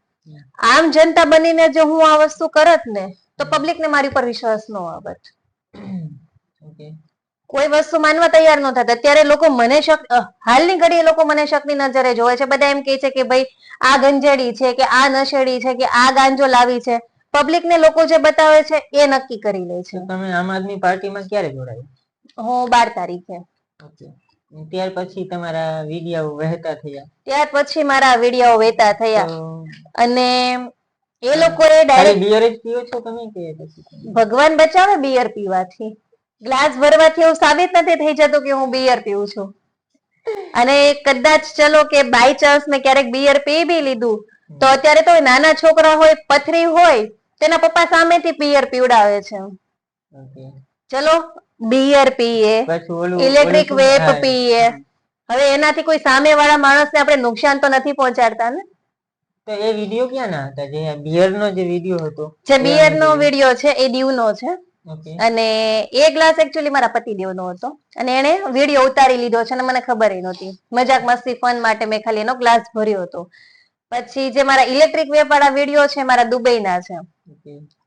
[SPEAKER 1] આમ જનતા બનીને જો હું આ વસ્તુ કરત ને તો પબ્લિકને મારી પર વિશ્વાસ ન આવત. કોઈ વસ્તુ માનવા તૈયાર ન થતા. અત્યારે લોકો મને હાલની ઘડીએ લોકો મને શકની નજરે જોવે છે. બધા એમ કહે છે કે ભાઈ આ ગંજેડી છે, કે આ નશેડી છે, કે આ ગાંજો લાવી છે. પબ્લિક ને લોકો જે બતાવે છે એ નક્કી કરી લે છે.
[SPEAKER 2] તમે આમ આદમી પાર્ટીમાં ક્યારે જોડાયા?
[SPEAKER 1] હું 12 તારીખે.
[SPEAKER 2] ત્યાર પછી તમારા વિડીયો વહેતા થયા?
[SPEAKER 1] ત્યાર પછી મારા વિડીયો વહેતા થયા. અને એ લોકોએ ડાયરેક્ટ
[SPEAKER 2] બિયર જ પીઓ છો તમે કે
[SPEAKER 1] ભગવાન બચાવે બિયર પીવાથી? ગ્લાસ ભરવાથી એવું સાબિત નથી થઈ જતું કે હું બિયર પીઉં છું. અને કદાચ ચલો કે બાય ચાન્સ મેં ક્યારેક બિયર પી બી લીધું તો અત્યારે તો નાના છોકરા હોય, પથરી હોય, તેના પપ્પા સામેથી બિયર પીવડાવે છે. ચલો બિયર પીએ, ઇલેક્ટ્રિક વેપ પીએ, હવે એનાથી કોઈ સામે વાળા માણસને આપણે નુકસાન તો નથી પહોંચાડતા ને?
[SPEAKER 2] તો એ વિડિયો ક્યાં ના હતા? જે બિયર નો જે વિડિયો હતો,
[SPEAKER 1] જે બિયર નો વિડિયો છે એ દીવ નો છે. અને એ ગ્લાસ એકચ્યુઅલી મારા પતિદેવ નો હતો, અને એને વિડિયો ઉતારી લીધો છે અને મને ખબર નહોતી. મજાક મસ્તી ફન માટે મેં ખાલી એનો ગ્લાસ ભર્યો હતો. પછી જે મારા ઇલેક્ટ્રિક વેપ વાળા વિડિયો છે મારા દુબઈ ના છે.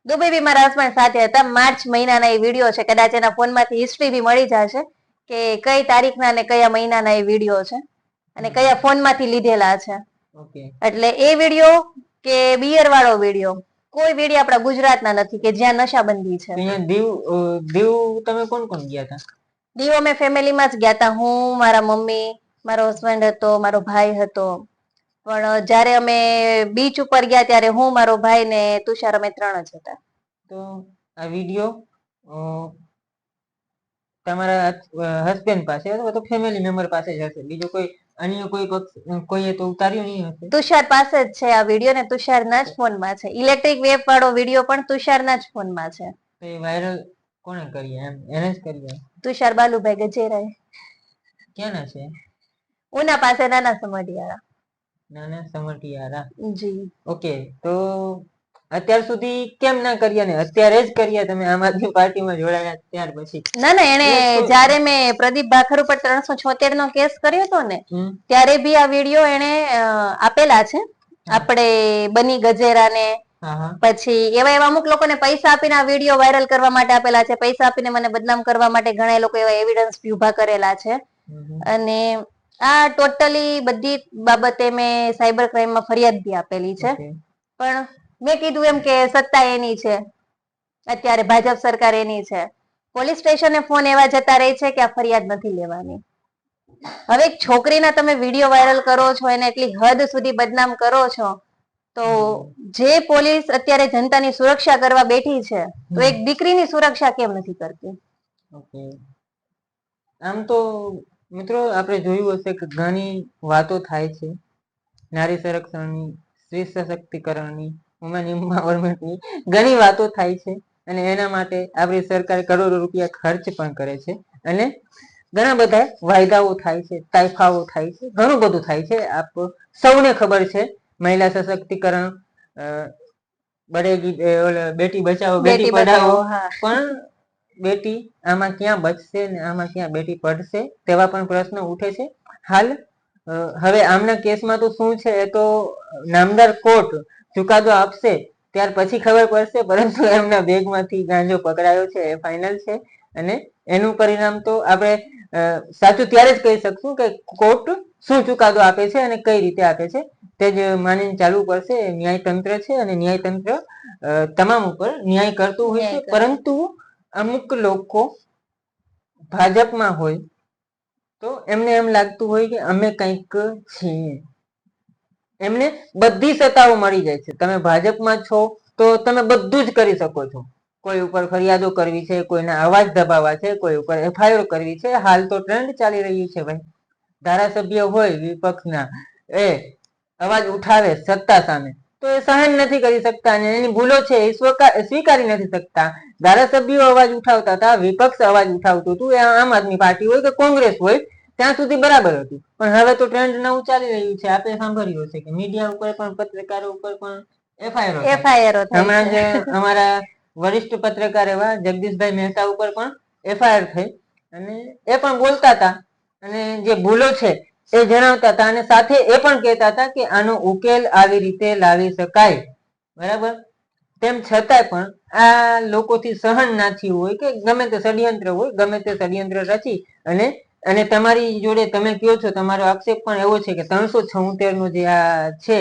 [SPEAKER 1] દુબઈ બી મારા હસબન્ડ સાથે હતા. માર્ચ મહિનાના એ વિડિયો છે. કદાચ એના ફોનમાંથી હિસ્ટ્રી બી મળી જશે કે કઈ તારીખના અને કયા મહિનાના એ વિડિયો છે અને કયા ફોનમાંથી લીધેલા છે. એટલે એ વિડિયો કે બિયર વાળો વિડિયો, કોઈ વિડિયો આપણા ગુજરાતના નથી કે જ્યાં નશાબંધી છે.
[SPEAKER 2] દીવ તમે કોણ કોણ ગયા હતા?
[SPEAKER 1] દીવ અમે ફેમિલીમાં જ ગયા હતા. હું, મારા મમ્મી, મારો હસબન્ડ હતો, મારો ભાઈ હતો. પણ જયારે અમે બીચ ઉપર ગયા ત્યારે હું, મારો ભાઈ ને તુષાર, અમે 3 જ હતા.
[SPEAKER 2] તો આ વિડિયો તમારા હસબન્ડ પાસે અથવા તો ફેમિલી મેમ્બર પાસે જ હશે, બીજો કોઈ અન્ય કોઈએ તો ઉતાર્યો નહીં હશે? તુષાર
[SPEAKER 1] પાસે જ છે આ વિડિયો, ને તુષારના જ ફોનમાં છે. ઇલેક્ટ્રિક વેપ વાળો વિડિયો પણ તુષારના જ ફોનમાં છે.
[SPEAKER 2] તો એ વાયરલ કોણે કર્યા? એમ એને જ કર્યા?
[SPEAKER 1] તુષાર બાલુભાઈ ગજેરાએ.
[SPEAKER 2] ક્યાંના છે?
[SPEAKER 1] ઉના પાસે, નાના સમઢિયાળા.
[SPEAKER 2] નાના સમઢિયાળા.
[SPEAKER 1] જી.
[SPEAKER 2] ઓકે. તો અત્યાર સુધી કેમ ના કર્યા ને અત્યારે જ કર્યા તમે આમ આદમી પાર્ટીમાં જોડાયા ત્યાર પછી? ના,
[SPEAKER 1] એને જ્યારે મેં પ્રદીપ ભાખર ઉપર 376 નો કેસ કર્યો હતો ને, ત્યારે બી આ વિડિયો એને આપેલા છે. આપણે બની ગજેરાને, પછી એવા અમુક લોકોને પૈસા આપીને આ વિડિયો વાયરલ કરવા માટે આપેલા છે. પૈસા આપીને મને બદનામ કરવા માટે ઘણા લોકો એવા એવિડન્સ ઉભા કરેલા છે. અને આ ટોટલી બધી બાબતે મેં સાયબર ક્રાઇમમાં ફરિયાદ બી આપેલી છે. પણ મેં કીધું એમ કે સત્તા એની છે, અત્યારે ભાજપ સરકાર એની છે. પોલીસ સ્ટેશને ફોન એવા જતા રહે છે કે આ ફરિયાદ નથી લેવાની. હવે એક છોકરીના તમે વિડીયો વાયરલ કરો છો, એને એટલી હદ સુધી બદનામ કરો છો, તો જે પોલીસ અત્યારે જનતાની સુરક્ષા કરવા બેઠી છે, તો એક દીકરીની સુરક્ષા કેમ નથી કરતી?
[SPEAKER 2] આમ તો મિત્રો આપણે જોયું હશે કે ઘણી વાતો થાય છે નારી સંરક્ષણની, સ્ત્રી સશક્તિકરણની, વુમેન એમ્પાવરમેન્ટની ઘણી વાતો થાય છે. અને એના માટે આપણી સરકાર કરોડો રૂપિયા ખર્ચ પણ કરે છે અને ઘણા બધા વાયદાઓ થાય છે, તાઇફાઓ થાય છે, ઘણું બધું થાય છે. આપ સૌને ખબર છે મહિલા સશક્તિકરણ, બેટી બચાવો બેટી પઢાઓ, પણ બેટી આમાં ક્યાં બચશે ને આમાં ક્યાં બેટી પડશે તેવા પણ પ્રશ્ન ઉઠે છે. હાલ હવે આમના કેસમાં તો શું છે એ તો નામદાર કોર્ટ ચુકાદો આપશે ત્યાર પછી ખબર પડશે, પરંતુ એમના બેગમાંથી ગાંજો પકડાયો છે એ ફાઇનલ છે. અને એનું પરિણામ તો આપણે સાચું ત્યારે જ કહી શકશું કે કોર્ટ શું ચુકાદો આપે છે અને કઈ રીતે આપે છે તે જ માનીને ચાલવું પડશે. ન્યાયતંત્ર છે અને ન્યાયતંત્ર તમામ ઉપર ન્યાય કરતું હોય છે, પરંતુ અમુક લોકો ભાજપમાં હોય તો એમને એમ લાગતું હોય કે અમે કંઈક છીએ, એમને બધી સત્તાઓ મળી જાય છે. તમે ભાજપમાં છો તો તમે બધું જ કરી શકો છો. કોઈ ઉપર ફરિયાદો કરવી છે, કોઈના અવાજ દબાવવા છે, કોઈ ઉપર એફઆઈઆર કરવી છે. હાલ તો ટ્રેન્ડ ચાલી રહ્યું છે ભાઈ, ધારાસભ્ય હોય વિપક્ષના એ અવાજ ઉઠાવે સત્તા સામે તો એ સહન નથી કરી શકતા અને એની ભૂલો છે એ સ્વીકારી નથી શકતા. ધારાસભ્યો અવાજ ઉઠાવતા હતા, વિપક્ષ અવાજ ઉઠાવતું હતું, એ આમ આદમી પાર્ટી હોય કે કોંગ્રેસ હોય ત્યાં સુધી બરાબર હતું. પણ હવે તો ટ્રેન્ડ નવું ચાલી રહ્યું છે. આપણે સાંભળ્યું છે કે મીડિયા ઉપર પણ પત્રકારો ઉપર પણ એફઆઈઆર હમણાં જ અમારા વરિષ્ઠ પત્રકાર એવા જગદીશભાઈ મહેતા ઉપર પણ એફઆઈઆર થઈ અને એ પણ બોલતા હતા અને જે ભૂલો છે એ જણાવતા હતા અને સાથે એ પણ કહેતા હતા કે આનો ઉકેલ આવી રીતે લાવી શકાય, બરાબર. તેમ છતાંય પણ આ લોકોથી સહન ના થયું હોય કે ગમે તે ષડયંત્ર હોય, ગમે તે ષડયંત્ર રચી અને તમારી જોડે તમે કયો છો, તમારો આક્ષેપ પણ એવો છે કે 376 નો જે આ છે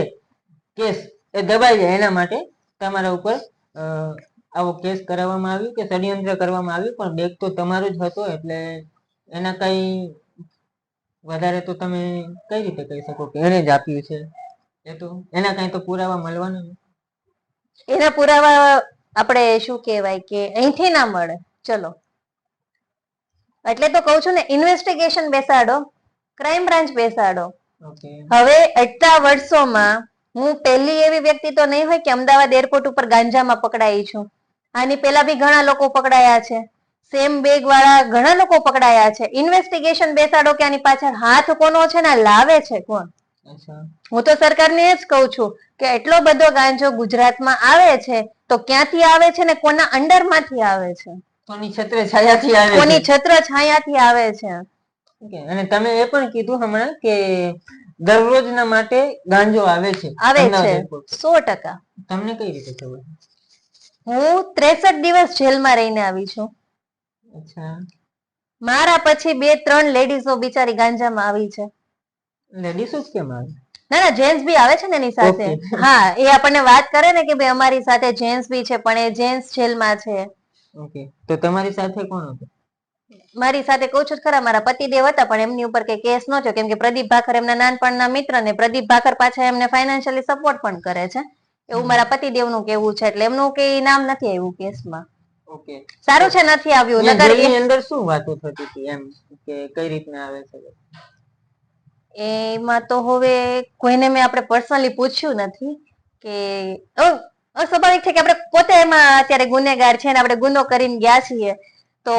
[SPEAKER 2] કેસ એ દબાઈ જાય એના માટે તમારા ઉપર આવો કેસ કરાવવામાં આવ્યું કે ષડયંત્ર કરવામાં આવ્યું, પણ બેગ તો તમારો જ હતો એટલે એના કઈ વધારે તો તમે કઈ રીતે કહી શકો કે એને જ આપ્યું છે. એ તો એના કઈ તો પુરાવા મળવાના નથી.
[SPEAKER 1] એના પુરાવા આપણે શું કહેવાય કે અહીંથી ના મળે. ચલો, એટલે તો કહું છું ને, ઇન્વેસ્ટિગેશન બેસાડો, ક્રાઇમ બ્રાન્ચ બેસાડો. હવે એટલા વર્ષોમાં હું પહેલી એવી વ્યક્તિ તો નહીં હોય કે અમદાવાદ એરપોર્ટ ઉપર ગાંજામાં પકડાઈ છું. આની પેલા બી ઘણા લોકો પકડાયા છે, સેમ બેગ વાળા ઘણા લોકો પકડાયા છે. ઇન્વેસ્ટિગેશન બેસાડો કે આની પાછળ હાથ કોનો છે ને લાવે છે કોણ. હું તો સરકારને એ જ કહું છું કે એટલો બધો ગાંજો ગુજરાતમાં આવે છે તો ક્યાંથી આવે છે ને કોના અંડરમાંથી આવે છે, કોની છત્ર છાયાથી આવે છે.
[SPEAKER 2] અને તમે એ પણ કીધું હમણાં કે દરરોજના માટે ગાંજો આવે છે
[SPEAKER 1] 100%.
[SPEAKER 2] તમને કઈ રીતે ખબર?
[SPEAKER 1] હું 63 દિવસ જેલમાં રહીને આવી છું. મારા પછી 2-3 લેડીઝો બિચારી ગાંજામાં આવી છે.
[SPEAKER 2] લેડીઝો જ કેમ આવે?
[SPEAKER 1] ના ના, જેન્ટ્સ બી આવે છે ને એની સાથે. હા, એ આપણને વાત કરે ને કે ભાઈ અમારી સાથે જેન્ટ્સ બી છે, પણ એ જેન્ટ્સ જેલમાં છે.
[SPEAKER 2] ઓકે, તો તમારી સાથે કોણ હતું?
[SPEAKER 1] મારી સાથે કહું છું ખરા, મારા પતિદેવ હતા, પણ એમની ઉપર કઈ કેસ ન થયો કેમ કે પ્રદીપ ભાખર એમના નાનપણના મિત્ર ને પ્રદીપ ભાખર પાછા એમને ફાઇનાન્શિયલી સપોર્ટ પણ કરે છે, એવું મારા પતિદેવ નું કેવું છે. એટલે એમનું કઈ નામ નથી આવ્યું કેસમાં.
[SPEAKER 2] ઓકે,
[SPEAKER 1] સારું છે નથી આવ્યું.
[SPEAKER 2] જેલની અંદર શું વાતો થતી હતી એમ કે કઈ રીતના આવે છે?
[SPEAKER 1] એમાં તો હવે કોઈને મેં આપણે પર્સનલી પૂછ્યું નથી કે સ્વાભાવિક છે કે આપણે પોતે એમાં અત્યારે ગુનેગાર છે ને આપણે ગુનો કરીને ગયા છીએ તો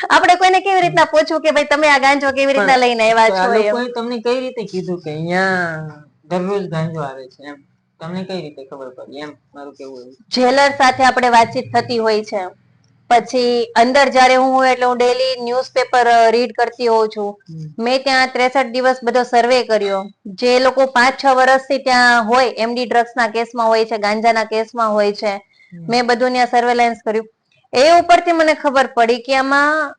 [SPEAKER 1] આપણે કોઈને કેવી રીતના પૂછવું કે ભાઈ તમે આ ગાંજો કેવી રીતના લઈને આવ્યા છો?
[SPEAKER 2] લોકોએ તમને કઈ રીતે કીધું કે અહીંયા દરરોજ ગાંજો આવે છે એમ તમને કઈ રીતે ખબર પડી એમ મારું કેવું?
[SPEAKER 1] જેલર સાથે આપણે વાતચીત થતી હોય છે, પછી અંદર જયારે હું એટલે હું ડેલી ન્યૂઝપેપર રીડ કરતી હોઉં છું. મેં ત્યાં 63 દિવસ બધો સર્વે કર્યો. જે લોકો 5-6 વર્ષથી ત્યાં હોય, એમડી ડ્રગ્સ ના કેસમાં હોય છે, ગાંજાના કેસમાં હોય છે, મેં બધું ત્યાં સર્વેલન્સ કર્યું. એ ઉપરથી મને ખબર પડી કે આમાં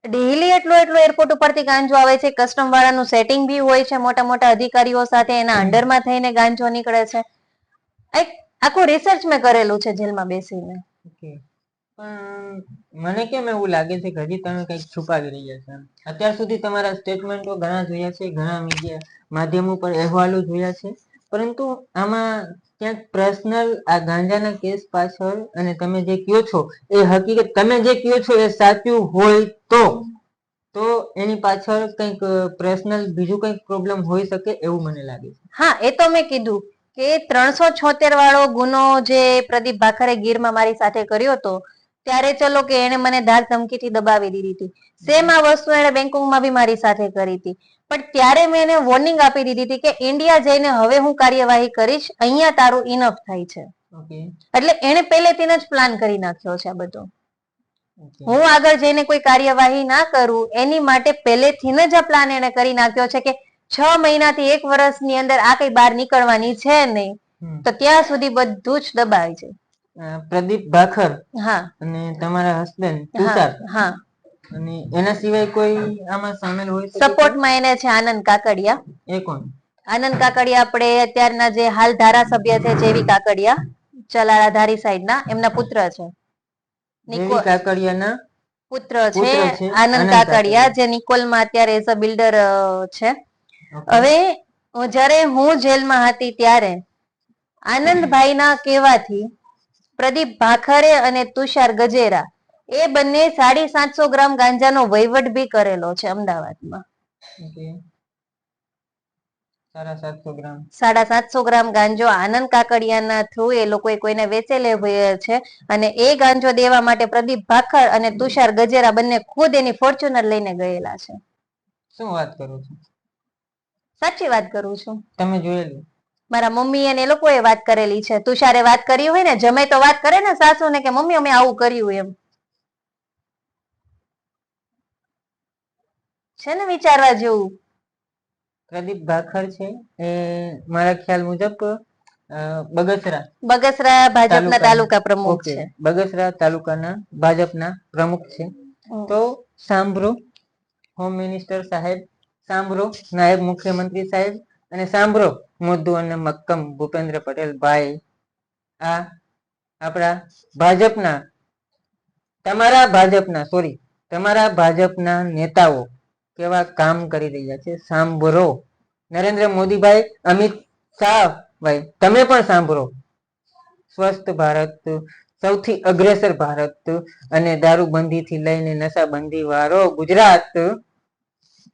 [SPEAKER 1] ડેઈલી એટલો એરપોર્ટ ઉપરથી ગાંજો આવે છે. કસ્ટમ વાળાનું સેટિંગ બી હોય છે, મોટા મોટા અધિકારીઓ સાથે એના અંડરમાં થઈને ગાંજો નીકળે છે. એક આખું રિસર્ચ મેં કરેલું છે જેલમાં બેસીને.
[SPEAKER 2] પણ મને કેમ એવું લાગે છે કે હજી તમે કંઈક છુપાવી રહ્યા છો. અત્યાર સુધી તમારા સ્ટેટમેન્ટો ઘણા જોયા છે, ઘણા મીડિયા માધ્યમો પર અહેવાલો જોયા છે, પરંતુ આમાં ક્યાંક પર્સનલ આ ગાંજાના કેસ પાછળ અને તમે જે કયો છો એ હકીકત, તમે જે કયો છો એ સાચું હોય તો એની પાછળ કંઈક પર્સનલ બીજું કંઈક પ્રોબ્લેમ હોઈ શકે એવું મને લાગે છે.
[SPEAKER 1] હા, એ તો મેં કીધું કે 376 વાળો ગુનો જે પ્રદીપ ભાખરે ગીરમાં મારી સાથે કર્યો હતો ત્યારે ચલો કે એને મને ધાક ધમકીથી દબાવી દીધી હતી. સેમ આ વસ્તુ એને બેંકોકમાં બી મારી સાથે કરી હતી. પણ ત્યારે મેં એને વોર્નિંગ આપી દીધી હતી કે ઇન્ડિયા જઈને હવે હું કાર્યવાહી કરીશ, અહીંયા તારું ઇનફ થાય છે. એટલે એને પહેલેથી જ પ્લાન કરી નાખ્યો છે આ બધો. હું આગળ જઈને કોઈ કાર્યવાહી ના કરું એની માટે પહેલેથી જ આ પ્લાન એને કરી નાખ્યો છે કે 6 મહિનાથી 1 વર્ષની અંદર આ કઈ બહાર નીકળવાની છે નહીં, તો ત્યાં સુધી બધું જ દબાય છે.
[SPEAKER 2] પ્રદીપ ભાખર અને તમારા હસબન્ડ તુષાર, અને એના સિવાય કોઈ આમાં સામેલ હોય શકે?
[SPEAKER 1] સપોર્ટમાં એને છે આનંદ કાકડિયા.
[SPEAKER 2] એ કોણ?
[SPEAKER 1] આનંદ કાકડિયા આપણે અત્યારના જે હાલ ધારાસભ્ય છે જેવી કાકડિયા, ચલાળા ધારી સાઈડના, એમના પુત્ર છે.
[SPEAKER 2] જેવી કાકડિયાના
[SPEAKER 1] પુત્ર છે આનંદ કાકડિયા, જે નિકોલમાં અત્યારે એઝ અ બિલ્ડર છે. હવે જ્યારે હું જેલમાં હતી ત્યારે આનંદભાઈના કહેવાથી પ્રદીપ ભાખરે અને તુષાર ગજેરા એ બંને 750 ગ્રામ ગાંજાનો વહીવટ બી કરેલો છે અમદાવાદમાં. 750 ગ્રામ ગાંજો આનંદ કાકડિયાના થ્રુ એ લોકોએ કોઈને વેચેલે છે. અને એ ગાંજો દેવા માટે પ્રદીપ ભાખર અને તુષાર ગજેરા બંને ખુદ એની ફોર્ચ્યુનર લઈને ગયેલા છે.
[SPEAKER 2] શું વાત કરું છું?
[SPEAKER 1] સાચી વાત કરું છું.
[SPEAKER 2] તમે જોયેલું?
[SPEAKER 1] મારા મમ્મી અને એ લોકોએ વાત કરેલી છે. તુષારે વાત કરી હોય ને, જમે તો વાત કરે ને સાસુ ને કે મમ્મી અમે આવું કર્યું એમ. છે ને વિચારવા જેવું.
[SPEAKER 2] પ્રદીપ ભાખર છે એ મારા ખ્યાલ મુજબ
[SPEAKER 1] બગસરા ભાજપના તાલુકા પ્રમુખ છે.
[SPEAKER 2] બગસરા તાલુકાના ભાજપના પ્રમુખ છે. તો સાંભળો હોમ મિનિસ્ટર સાહેબ, સાંભળો નાયબ મુખ્યમંત્રી સાહેબ, અને સાંભળો મોદુ અને મક્કમ ભૂપેન્દ્ર પટેલ ભાઈ, આ આપણા ભાજપના તમારા ભાજપના નેતાઓ કેવા કામ કરી રહ્યા છે સાંભળો. નરેન્દ્ર મોદીભાઈ, અમિત શાહ ભાઈ, તમે પણ સાંભળો. સ્વસ્થ ભારત, સૌથી અગ્રેસર ભારત અને દારૂબંધી થી લઈને નશાબંધી વાળો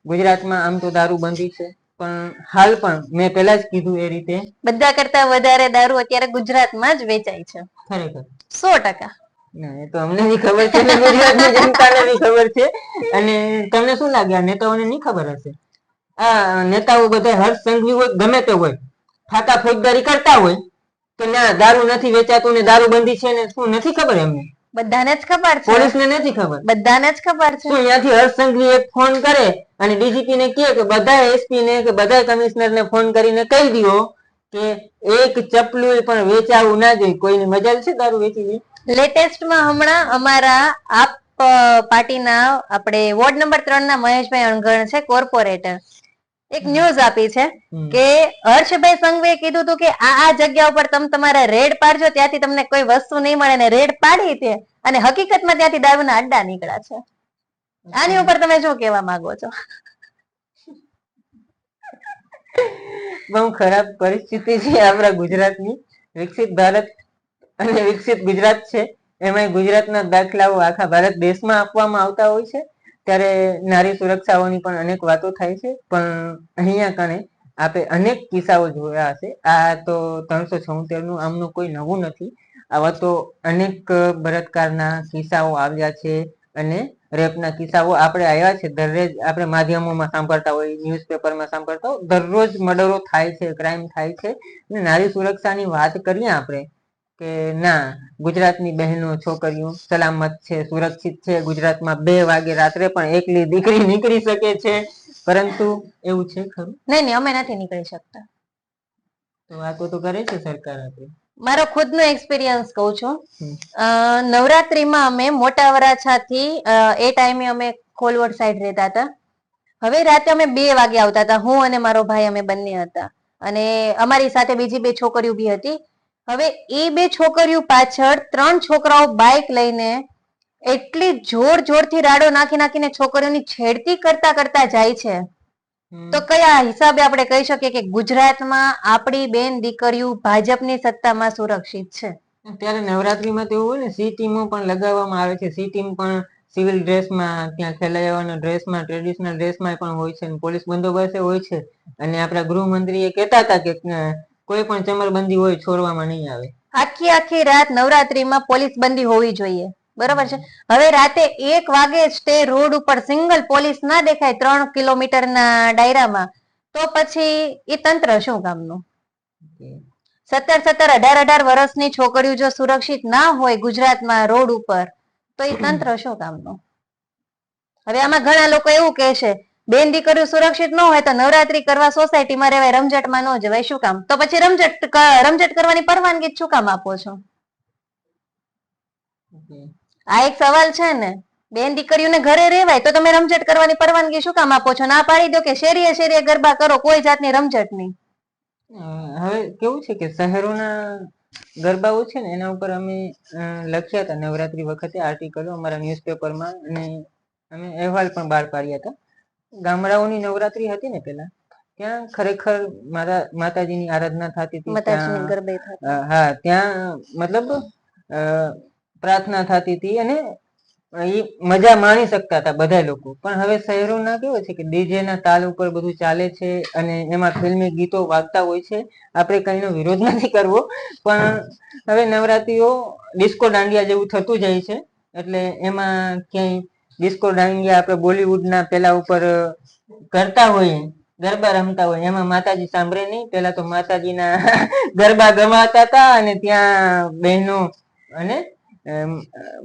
[SPEAKER 2] ગુજરાતમાં આમ તો દારૂબંધી છે, પણ હાલ પણ મેં પહેલા જ કીધું એ રીતે
[SPEAKER 1] બધા કરતા વધારે દારૂ અત્યારે ગુજરાતમાં જ વેચાય છે.
[SPEAKER 2] ખરેખર
[SPEAKER 1] 100%.
[SPEAKER 2] એ તો અમને બી ખબર છે, ગુજરાતની જનતાને બી ખબર છે. અને તમને શું લાગે આ નેતાઓને નહીં ખબર હશે? આ નેતાઓ બધા હર્ષ સંઘવી હોય, ગમે તે હોય, ફાકા ફોજદારી કરતા હોય કે ના દારૂ નથી વેચાતું ને દારૂબંધી છે ને, શું નથી ખબર એમને?
[SPEAKER 1] બધાને જ ખબર છે.
[SPEAKER 2] પોલીસને નથી ખબર?
[SPEAKER 1] બધાને જ ખબર છે.
[SPEAKER 2] શું અહીંયાથી હર્ષ સંઘવી એક ફોન કરે અને ડીજીપી ને કહે કે બધા એસપી ને કે બધા કમિશનર ને ફોન કરીને કહી દો કે એક ચપલું પણ વેચાવું ના જોઈએ. કોઈની મજાલ છે દારૂ વેચી?
[SPEAKER 1] લેટેસ્ટમાં હમણાં અમારા આપ પાર્ટીના આપણે વોર્ડ નંબર 3 ના મહેશભાઈ અણગણ છે, કોર્પોરેટર, એક ન્યૂઝ આપી છે કે હર્ષભાઈ સંઘવીએ કીધું હતું કે આ જગ્યા ઉપર તમે તમારે રેડ પાડજો, ત્યાંથી તમને કોઈ વસ્તુ નહીં મળે, ને રેડ પાડી છે અને હકીકતમાં ત્યાંથી દારૂના અડ્ડા નીકળ્યા છે. આની ઉપર તમે શું કહેવા માંગો છો?
[SPEAKER 2] બહુ ખરાબ પરિસ્થિતિ છે આપણા ગુજરાતની. વિકસિત ભારત અને વિકસિત ગુજરાત છે, એમાં ગુજરાતના દાખલાઓ આખા ભારત દેશમાં આપવામાં આવતા હોય છે. ત્યારે નારી સુરક્ષાઓની પણ અનેક વાતો થાય છે, પણ અહીંયા કણે આપણે અનેક કિસ્સાઓ જોયા હશે. આ તો 376 નું આમનું કોઈ નવું નથી. આવા તો અનેક બળાત્કારના કિસ્સાઓ આવ્યા છે અને રેપના કિસ્સાઓ આપણે આવ્યા છે. દરરોજ આપણે માધ્યમોમાં સાંભળતા હોય, ન્યૂઝપેપરમાં સાંભળતા હોય, દરરોજ મર્ડરો થાય છે, ક્રાઇમ થાય છે. નારી સુરક્ષાની વાત કરીએ આપણે કે ના, ગુજરાતની બહેનો છોકરીઓ સલામત છે, સુરક્ષિત છે. ગુજરાતમાં 2 વાગે રાત્રે પણ એકલી દીકરી નીકળી શકે છે, પરંતુ એવું છે ખરું?
[SPEAKER 1] નહીં, અમે નથી નીકળી શકતા.
[SPEAKER 2] તો વાતો તો કરે છે સરકાર. આપણી
[SPEAKER 1] મારો ખુદનો એક્સપિરિયન્સ કહું છું. નવરાત્રીમાં અમે મોટા વરાછાથી એ ટાઈમે અમે ખોલવડ સાઈડ રહેતા હતા. હવે રાતે અમે 2 વાગે આવતા હતા, હું અને મારો ભાઈ, અમે બંને હતા, અને અમારી સાથે બીજી 2 છોકરીઓ બી હતી. હવે એ 2 છોકરીઓ પાછળ 3 છોકરાઓ બાઇક લઈને એટલી જોરથી રાડો નાખીને છોકરીઓની છેડતી કરતા જાય છે. તો કયા હિસાબે આપણે કહી શકીએ કે ગુજરાતમાં આપણી બેન દીકરીઓ ભાજપની સત્તામાં સુરક્ષિત છે?
[SPEAKER 2] ત્યારે નવરાત્રીમાં તો એવું હોય ને, સી ટીમો પણ લગાવવામાં આવે છે. સી ટીમ પણ સિવિલ ડ્રેસમાં, ત્યાં ખેલૈયાઓના ડ્રેસમાં, ટ્રેડિશનલ ડ્રેસમાં પણ હોય છે, પોલીસ બંદોબસ્ત હોય છે. અને આપણા ગૃહમંત્રી એ કહેતા હતા કે કોઈ પણ ચમરબંધી હોય છોડવામાં નહીં આવે.
[SPEAKER 1] આખી રાત નવરાત્રીમાં પોલીસ બંદી હોવી જોઈએ, બરોબર છે. હવે રાતે 1 વાગે સ્ટે રોડ ઉપર સિંગલ પોલીસ ના દેખાય 3 કિલોમીટરના દાયરામાં, તો પછી એ તંત્ર શું કામનું? 17, 18 વર્ષની છોકરીઓ જો સુરક્ષિત ના હોય ગુજરાતમાં રોડ ઉપર, તો એ તંત્ર શું કામનું? હવે આમાં ઘણા લોકો એવું કહે છે બેન દીકરીઓ સુરક્ષિત ન હોય તો નવરાત્રી કરવા સોસાયટીમાં રહેવાય, રમઝટમાં ન જવાય. શું કામ? તો પછી રમઝટ કરવાની પરવાનગી શું કામ આપો છો? આ એક સવાલ છે ને. બેન દીકરીઓને ઘરે રહેવાય તો તમે રમઝટ કરવાની પરવાનગી શું કામ આપો છો? ના પાડી દો કે શેરીએ શેરીએ ગરબા કરો, કોઈ જાતની રમઝટ નહીં.
[SPEAKER 2] હવે કેવું છે કે શહેરોના ગરબાઓ છે ને એના ઉપર અમે લખ્યા હતા નવરાત્રી વખતે આર્ટિકલો અમારા ન્યૂઝપેપરમાં, અને અમે અહેવાલ પણ બહાર પાડ્યા હતા. ગામડાઓની નવરાત્રી હતી ને પેલા, ત્યાં ખરેખર માતાજીની આરાધના થતી હતી. હા, ત્યાં મતલબ પ્રાર્થના થતી હતી અને એ મજા માણી શકતા હતા બધા લોકો. પણ હવે શહેરોના કેવું છે કે ડીજે ના તાલ ઉપર બધું ચાલે છે અને એમાં ફિલ્મી ગીતો વાગતા હોય છે. આપણે કઈનો વિરોધ નથી કરવો, પણ હવે નવરાત્રીઓ ડિસ્કો દાંડિયા જેવું થતું જાય છે. એટલે એમાં ક્યાંય ડિસ્કો દાંડિયા આપણે બોલિવૂડના પેલા ઉપર કરતા હોઈએ, ગરબા રમતા હોય, એમાં માતાજી સાંભળે નહીં. પેલા તો માતાજીના ગરબા ગમાતા હતા અને ત્યાં બહેનો અને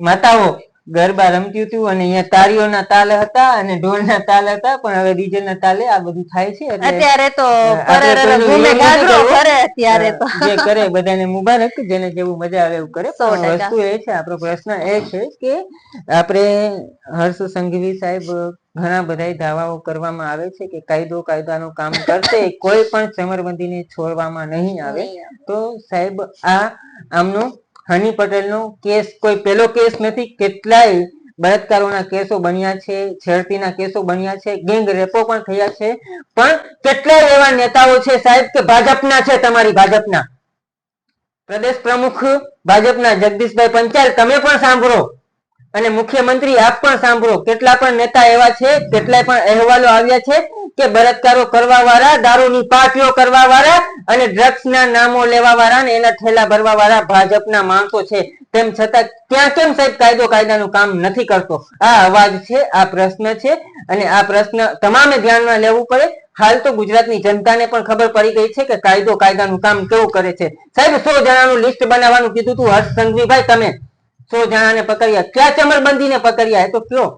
[SPEAKER 2] માતાઓ ગરબા રમતી હતું અને અહીંયા તાળીઓના તાલ હતા અને ઢોલના તાલ હતા. પણ હવે ડીજે ના તાલે આ બધું થાય છે.
[SPEAKER 1] અત્યારે તો
[SPEAKER 2] જે કરે બધાને મુબારક, જેને જેવું મજા આવે એવું કરે. વસ્તુ એ છે, આપણો પ્રશ્ન એ છે કે આપણે હર્ષ સંઘવી સાહેબ ઘણા બધા દાવાઓ કરવામાં આવે છે કે કાયદાનું કામ કરશે, કોઈ પણ ચમરબંધીને છોડવામાં નહીં આવે. તો સાહેબ આમનો હની પટેલનો કેસ કોઈ પેલો કેસ નથી. કેટલાય બળાત્કારોના કેસો બન્યા છે, છેડતીના કેસો બન્યા છે, ગેંગ રેપો પણ થયા છે. પણ કેટલાય એવા નેતાઓ છે સાહેબ કે ભાજપના છે, તમારી ભાજપના પ્રદેશ પ્રમુખ ભાજપના જગદીશભાઈ પંચાલ, તમે પણ સાંભળો અને મુખ્યમંત્રી આપ પણ સાંભળો. કેટલા પણ નેતા એવા છે, કેટલાય પણ અહેવાલો આવ્યા છે કે બળાત્કારો કરવા વાળા, દારૂની પાર્ટીઓ કરવા વાળા અને ડ્રગ્સના નામો લેવા વાળા અને એના ઠેલા ભરવા વાળા ભાજપના માણસો છે. તેમ છતાં ત્યાં કેમ સાહેબ કાયદાનું કામ નથી કરતો? આ અવાજ છે, આ પ્રશ્ન છે અને આ પ્રશ્ન તમામે ધ્યાનમાં લેવું પડે. હાલ તો ગુજરાતની જનતાને પણ ખબર પડી ગઈ છે કે કાયદાનું કામ કેવું કરે છે. સાહેબ 100 જણાનું લિસ્ટ બનાવવાનું કીધું હતું હર્ષ સંઘવીભાઈ, તમે 100 જણાને પકડ્યા. ક્યાં ચમરબંધીને પકડ્યા? એ તો કયો.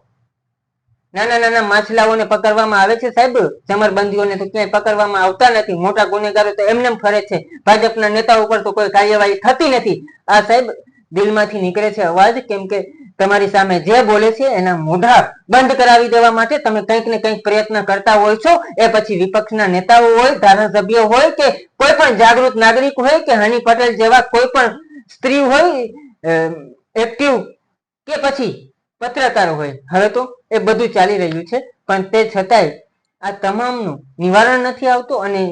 [SPEAKER 2] નાના માછલાઓને પકડવામાં આવે છે સાહેબ, ચમરબંધીઓને તો ક્યાંય પકડવામાં આવતા નથી. મોટા ગુનેગારો તો એમને ફરે છે. ભાજપના નેતાઓ ઉપર તો કોઈ કાર્યવાહી થતી નથી. આ સાહેબ દિલમાંથી નીકળે છે અવાજ, કેમ કે તમારી સામે જે બોલે છે એના મોઢા બંધ કરાવી દેવા માટે તમે કંઈક ને કંઈક પ્રયત્ન કરતા હોય છો. એ પછી વિપક્ષના નેતાઓ હોય, ધારાસભ્યો હોય કે કોઈ પણ જાગૃત નાગરિક હોય કે હની પટેલ જેવા કોઈ પણ સ્ત્રી હોય એક્ટિવ, કે પછી પત્રકાર હોય. હવે તો એ બધું ચાલી રહ્યું છે, પણ તે છતાંય આ તમામનું નિવારણ નથી આવતું અને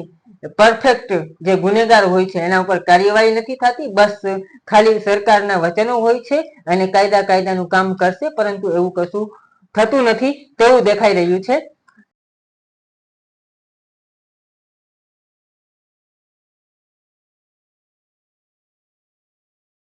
[SPEAKER 2] પરફેક્ટ જે ગુનેગાર હોય છે એના ઉપર કાર્યવાહી નથી થતી. બસ ખાલી સરકારના વચનો હોય છે અને કાયદાનું કામ કરશે, પરંતુ એવું કશું થતું નથી તેવું દેખાઈ રહ્યું છે.